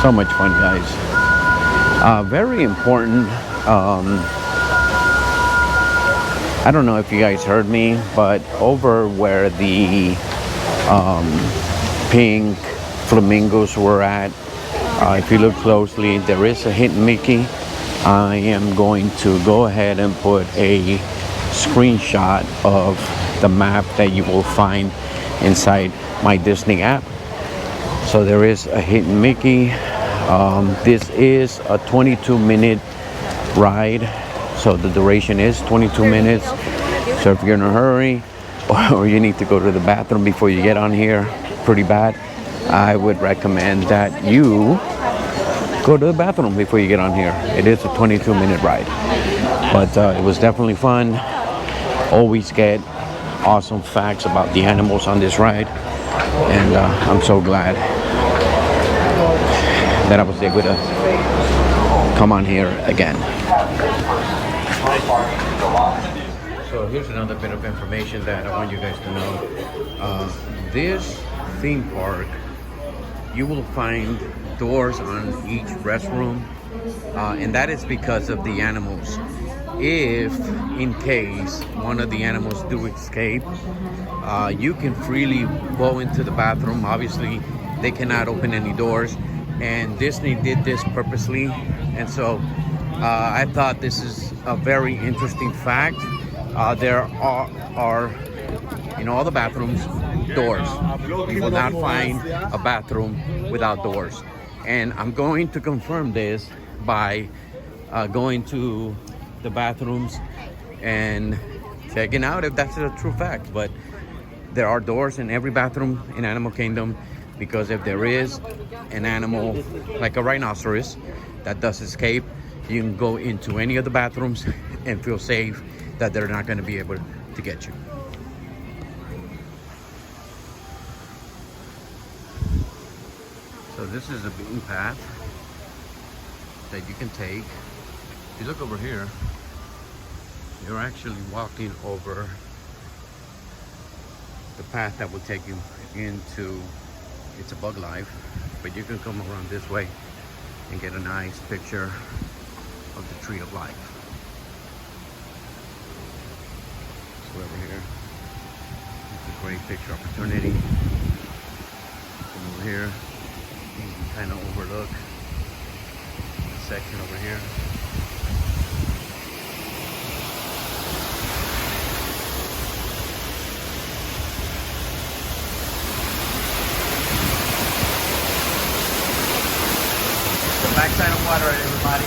Speaker 4: So much fun, guys. Very important. I don't know if you guys heard me, but over where the pink flamingos were at, if you look closely, there is a hidden Mickey. I am going to go ahead and put a screenshot of the map that you will find inside my Disney app. So there is a hidden Mickey. This is a 22-minute ride, so the duration is 22 minutes. So if you're in a hurry or you need to go to the bathroom before you get on here pretty bad, I would recommend that you go to the bathroom before you get on here. It is a 22-minute ride, but it was definitely fun. Always get awesome facts about the animals on this ride, and I'm so glad that I was able to come on here again. So here's another bit of information that I want you guys to know. This theme park, you will find doors on each restroom, and that is because of the animals. If in case one of the animals do escape, you can freely go into the bathroom. Obviously they cannot open any doors, and Disney did this purposely, and so I thought this is a very interesting fact. There are in all the bathrooms doors. You will not find a bathroom without doors, and I'm going to confirm this by going to the bathrooms and checking out if that's a true fact. But there are doors in every bathroom in Animal Kingdom, because if there is an animal like a rhinoceros that does escape, you can go into any of the bathrooms and feel safe that they're not going to be able to get you. So this is a beaten path that you can take. If you look over here, you're actually walking over the path that will take you into It's a Bug Life, but you can come around this way and get a nice picture of the Tree of Life. way over here. It's a great picture opportunity. Come over here. You can kind of overlook the section over here. The backside of water, everybody.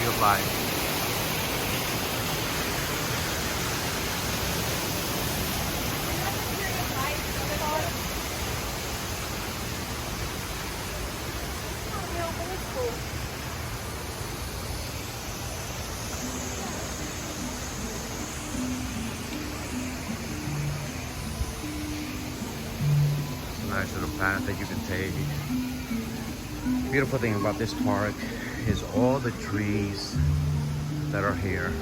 Speaker 4: Of life. It's a nice little path that you can take. Beautiful thing about this park is all the trees that are here.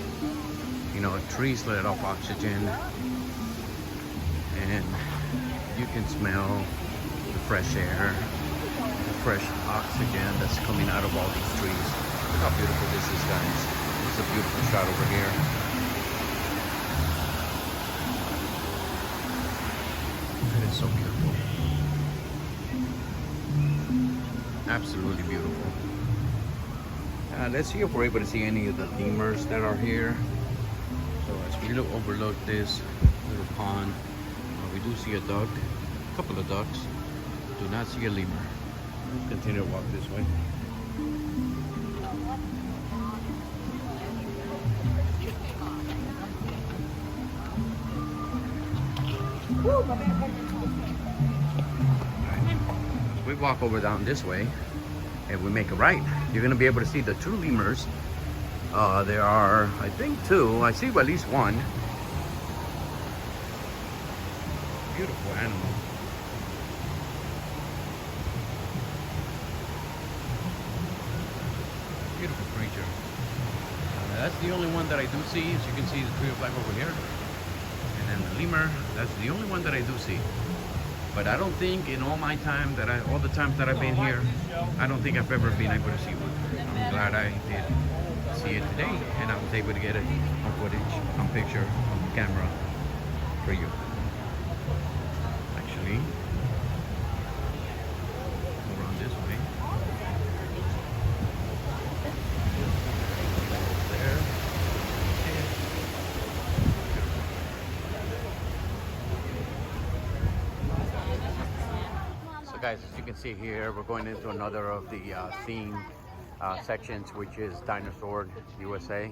Speaker 4: You know, trees let off oxygen, and you can smell the fresh air, the fresh oxygen that's coming out of all these trees. Look how beautiful this is, guys. It's a beautiful shot over here. It is so beautiful. Absolutely beautiful. Let's see if we're able to see any of the lemurs that are here. So as we overlook this little pond, we do see a duck, a couple of ducks. Do not see a lemur. Let's continue to walk this way. As we walk over down this way, and we make a right, you're gonna be able to see the true lemurs. There are, I think, two. I see at least one. Beautiful animal. Beautiful creature. That's the only one that I do see. As you can see, the tree of life over here. And then the lemur, that's the only one that I do see. But I don't think in all my time all the times that I've been here, I don't think I've ever been able to see one. I'm glad I did see it today, and I was able to get it on footage, on picture, on camera for you. Actually, around this way. There. Guys, as you can see here, we're going into another of the theme sections, which is Dinosaur USA.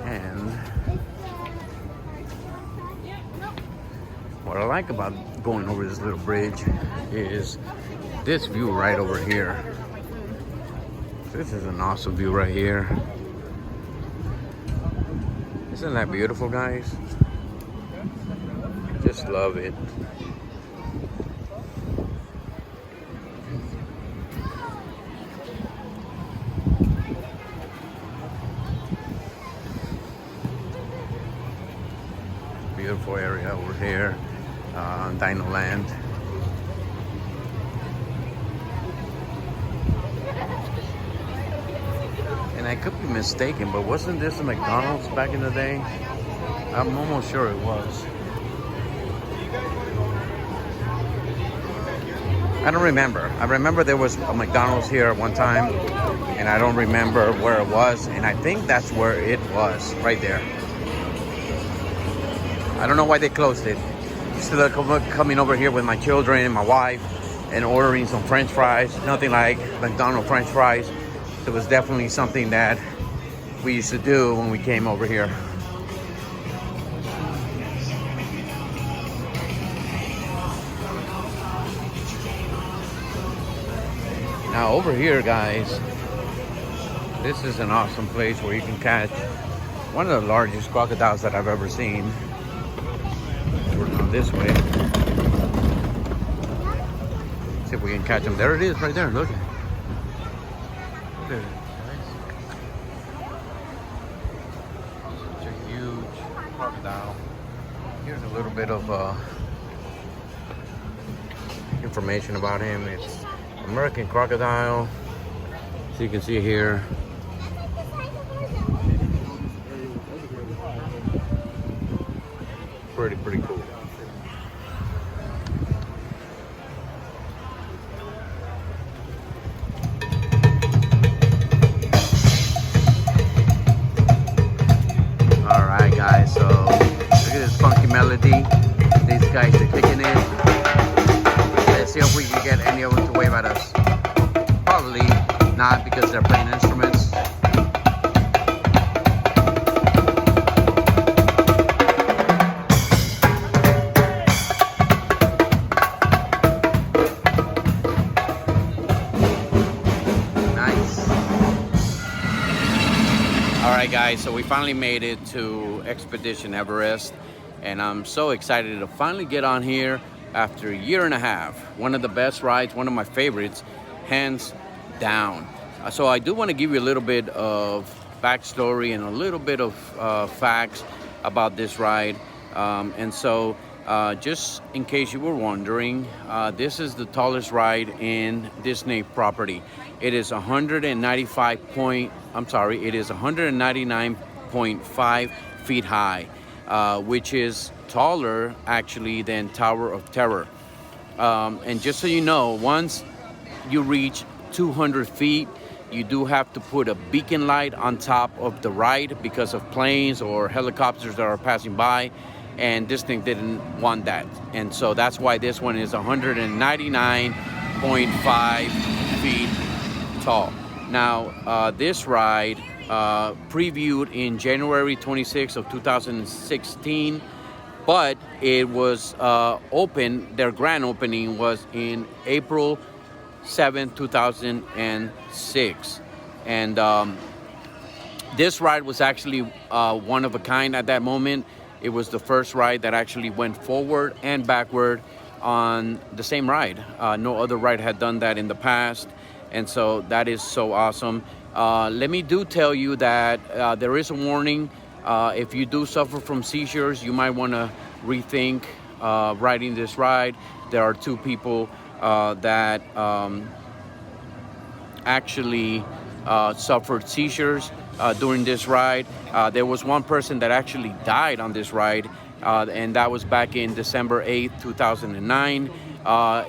Speaker 4: And what I like about going over this little bridge is this view right over here. This is an awesome view right here. Isn't that beautiful, guys? Just love it. Beautiful area over here on Dinoland. And I could be mistaken, but wasn't this a McDonald's back in the day? I'm almost sure it was. I don't remember. I remember there was a McDonald's here at one time, and I don't remember where it was, and I think that's where it was, right there. I don't know why they closed it. Used to coming over here with my children and my wife and ordering some French fries. Nothing like McDonald's French fries. It was definitely something that we used to do when we came over here. Now over here, guys, this is an awesome place where you can catch one of the largest crocodiles that I've ever seen. We're going this way. See if we can catch them. There it is, right there. Look. Look at it. Such a huge crocodile. Here's a little bit of information about him. It's American crocodile. So you can see here. Pretty cool. All right, guys. So look at this funky melody. These guys are kicking in. Let's see if we can get any of them to wave at us. Probably not, because they're playing instruments. Alright guys, so we finally made it to Expedition Everest, and I'm so excited to finally get on here after a year and a half. One of the best rides, one of my favorites, hands down. So I do want to give you a little bit of backstory and a little bit of facts about this ride. Just in case you were wondering, this is the tallest ride in Disney property. It is 199.5 feet high, which is taller actually than Tower of Terror. And just so you know, once you reach 200 feet, you do have to put a beacon light on top of the ride because of planes or helicopters that are passing by. And this thing didn't want that. And so that's why this one is 199.5 feet tall. Now, this ride previewed in January 26th of 2016, but it was open, their grand opening was in April 7th, 2006. And this ride was actually one of a kind at that moment. It was the first ride that actually went forward and backward on the same ride. No other ride had done that in the past. And so that is so awesome. Let me tell you that there is a warning. If you do suffer from seizures, you might want to rethink riding this ride. There are 2 people that actually suffered seizures during this ride. There was one person that actually died on this ride, and that was back in December 8th, 2009.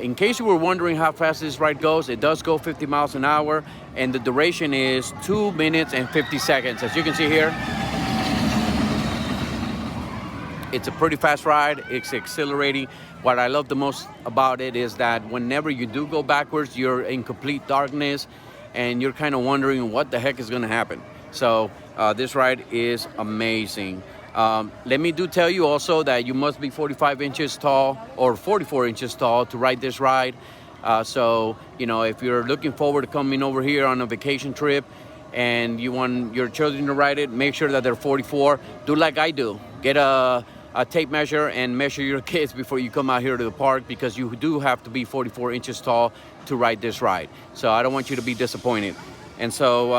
Speaker 4: In case you were wondering how fast this ride goes, it does go 50 miles an hour, and the duration is 2 minutes and 50 seconds. As you can see here, it's a pretty fast ride. It's exhilarating. What I love the most about it is that whenever you do go backwards, you're in complete darkness, and you're kind of wondering what the heck is going to happen. So this ride is amazing. Let me tell you also that you must be 45 inches tall or 44 inches tall to ride this ride. So, you know, if you're looking forward to coming over here on a vacation trip and you want your children to ride it, make sure that they're 44. Do like I do. Get a tape measure and measure your kids before you come out here to the park, because you do have to be 44 inches tall to ride this ride. So I don't want you to be disappointed. And so,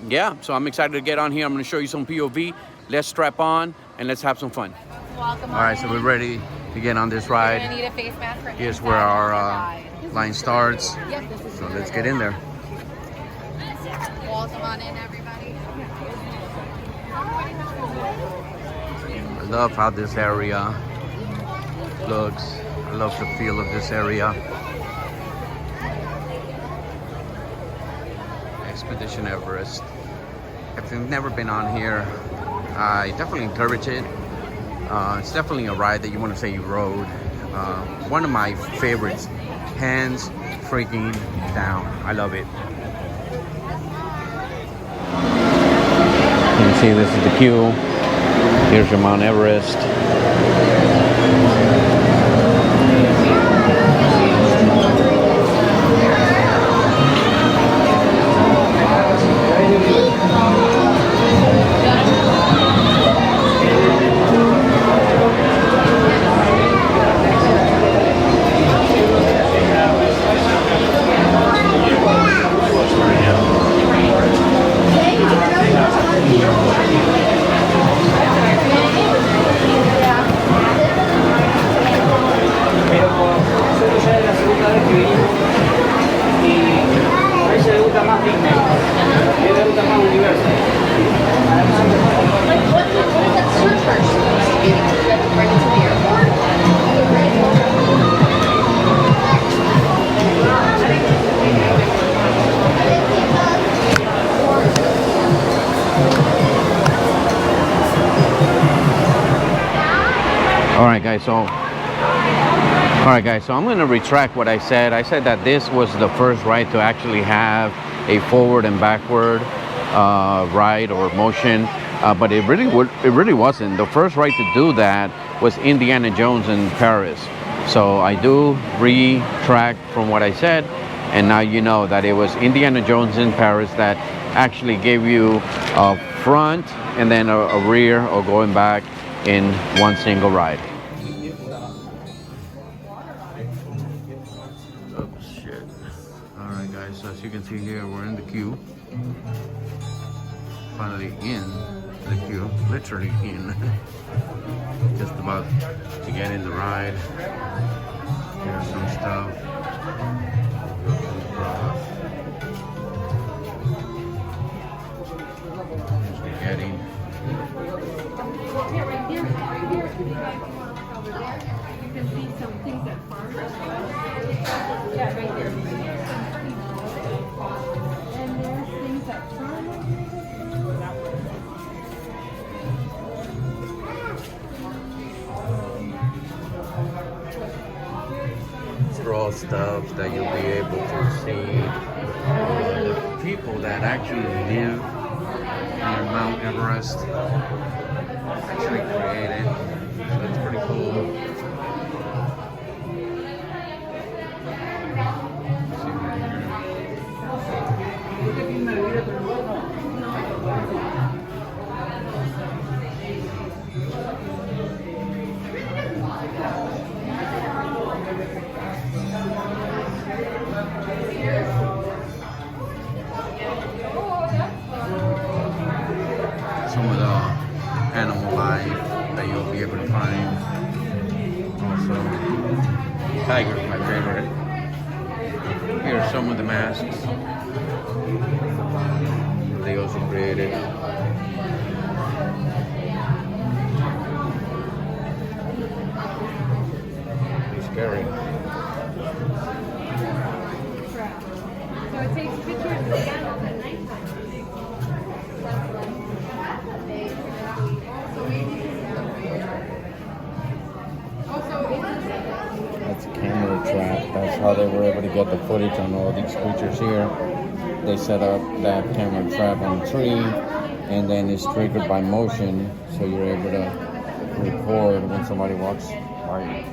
Speaker 4: yeah, so I'm excited to get on here. I'm going to show you some POV. Let's strap on and let's have some fun.
Speaker 2: Welcome.
Speaker 4: All right, so we're ready to get on this ride.
Speaker 2: You're gonna need a face mask for
Speaker 4: Here's where our line starts.
Speaker 2: Yep, this is
Speaker 4: So let's get in there.
Speaker 2: Welcome on in, everybody.
Speaker 4: I love how this area looks. I love the feel of this area. Expedition Everest. If you've never been on here, I definitely encourage it. It's definitely a ride that you want to say you rode. One of my favorites, hands freaking down. I love it. You can see this is the queue. Here's your Mount Everest. Alright guys, so I'm going to retract what I said. I said that this was the first ride to actually have a forward and backward ride or motion, but it really wasn't. The first ride to do that was Indiana Jones in Paris. So I do retract from what I said, and now you know that it was Indiana Jones in Paris that actually gave you a front and then a rear or going back in one single ride. Oh shit. Alright guys, so as you can see here, we're in the queue. Finally in the queue, literally in. Just about to get in the ride. Here's some stuff. Here's the getting.
Speaker 2: You can see some things at farmers. Yeah, right there. And there's things at farmers.
Speaker 4: These are all stuff that you'll be able to see. The people that actually live near Mount Everest actually created. So it's pretty cool. Some of the animal life that you'll be able to find. Also, tigers, my favorite. Here are some of the masks they also created. It's scary.
Speaker 2: So it takes pictures of the animals at nighttime.
Speaker 4: That's a camera trap. That's how they were able to get the footage on all these creatures here. They set up that camera trap on a tree, and then it's triggered by motion, so you're able to record when somebody walks by you.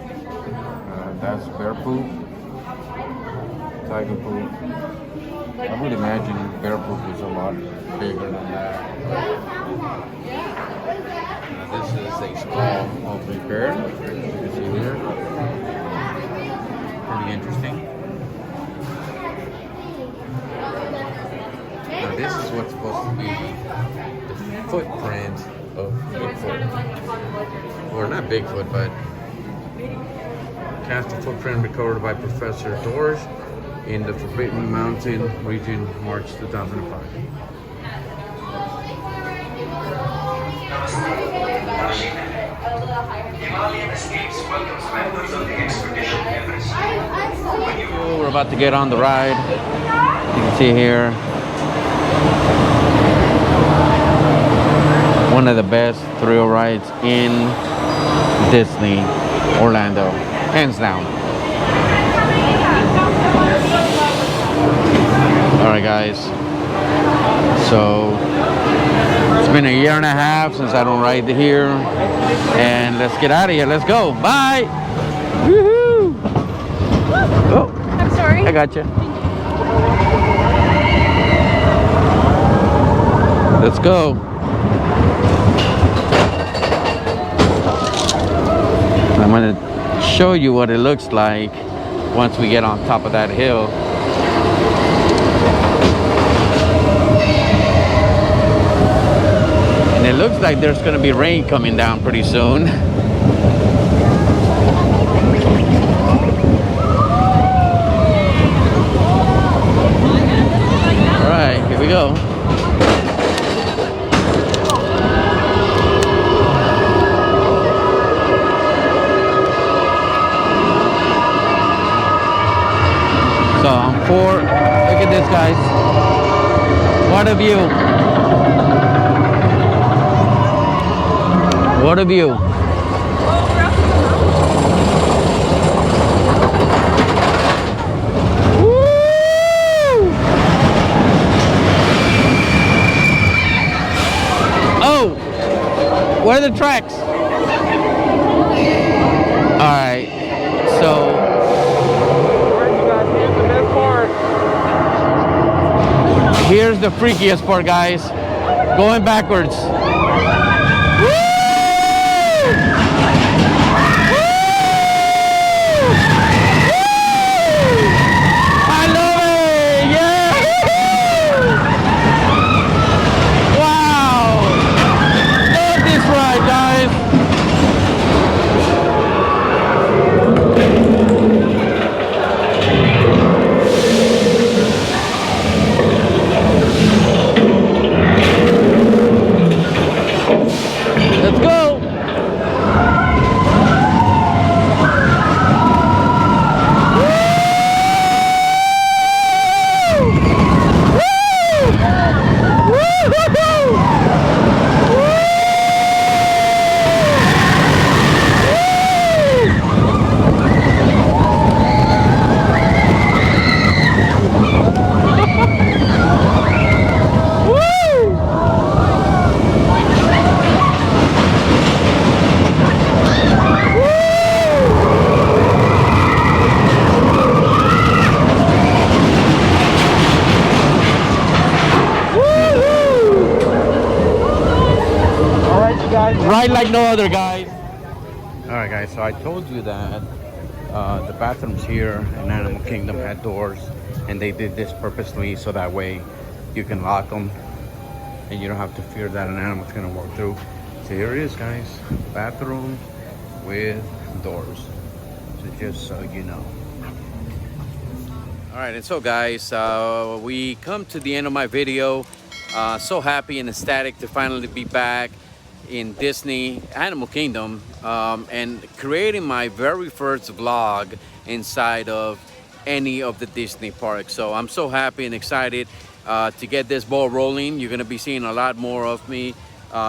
Speaker 4: That's bear poop, tiger poop. I would imagine bear poop is a lot bigger than that. This is a small open bear, as you can see here. Pretty interesting. Now this is what's supposed to be the footprint of Bigfoot. Or not Bigfoot, but cast a footprint recovered by Professor Dorsch in the Forbidden Mountain region, March 2005.
Speaker 5: Himalayan Escapes welcomes members of the Expedition Everest.
Speaker 4: We're about to get on the ride. You can see here one of the best thrill rides in Disney Orlando, hands down. Alright guys, so it's been a year and a half since I don't ride here, and let's get out of here. Let's go. Bye. Woohoo! Oh,
Speaker 2: I'm sorry.
Speaker 4: I got you. Let's go. I'm going to show you what it looks like once we get on top of that hill. And it looks like there's going to be rain coming down pretty soon. All right, here we go. So I'm look at this guys, what a view, what a view.
Speaker 1: Where are the tracks? All right, so. Alright, you guys, here's the best part. Here's the freakiest part, guys. Going backwards. Ride like no other, guys.
Speaker 4: All right, guys. So I told you that the bathrooms here in Animal Kingdom had doors, and they did this purposely so that way you can lock them, and you don't have to fear that an animal's gonna walk through. So here it is, guys. Bathroom with doors. So just so you know.
Speaker 1: All right, and so guys, we come to the end of my video. So happy and ecstatic to finally be back in Disney Animal Kingdom and creating my very first vlog inside of any of the Disney parks. So I'm so happy and excited to get this ball rolling. You're gonna be seeing a lot more of me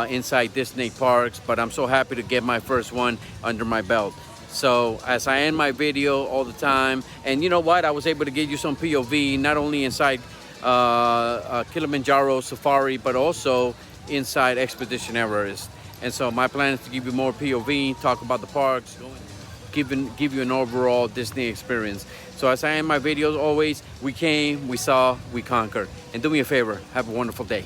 Speaker 1: inside Disney parks, but I'm so happy to get my first one under my belt. So as I end my video all the time, and you know what, I was able to give you some POV, not only inside Kilimanjaro Safari, but also inside Expedition Everest. And so my plan is to give you more POV, talk about the parks, give you an overall Disney experience. So as I end my videos always, we came, we saw, we conquered. And do me a favor, have a wonderful day.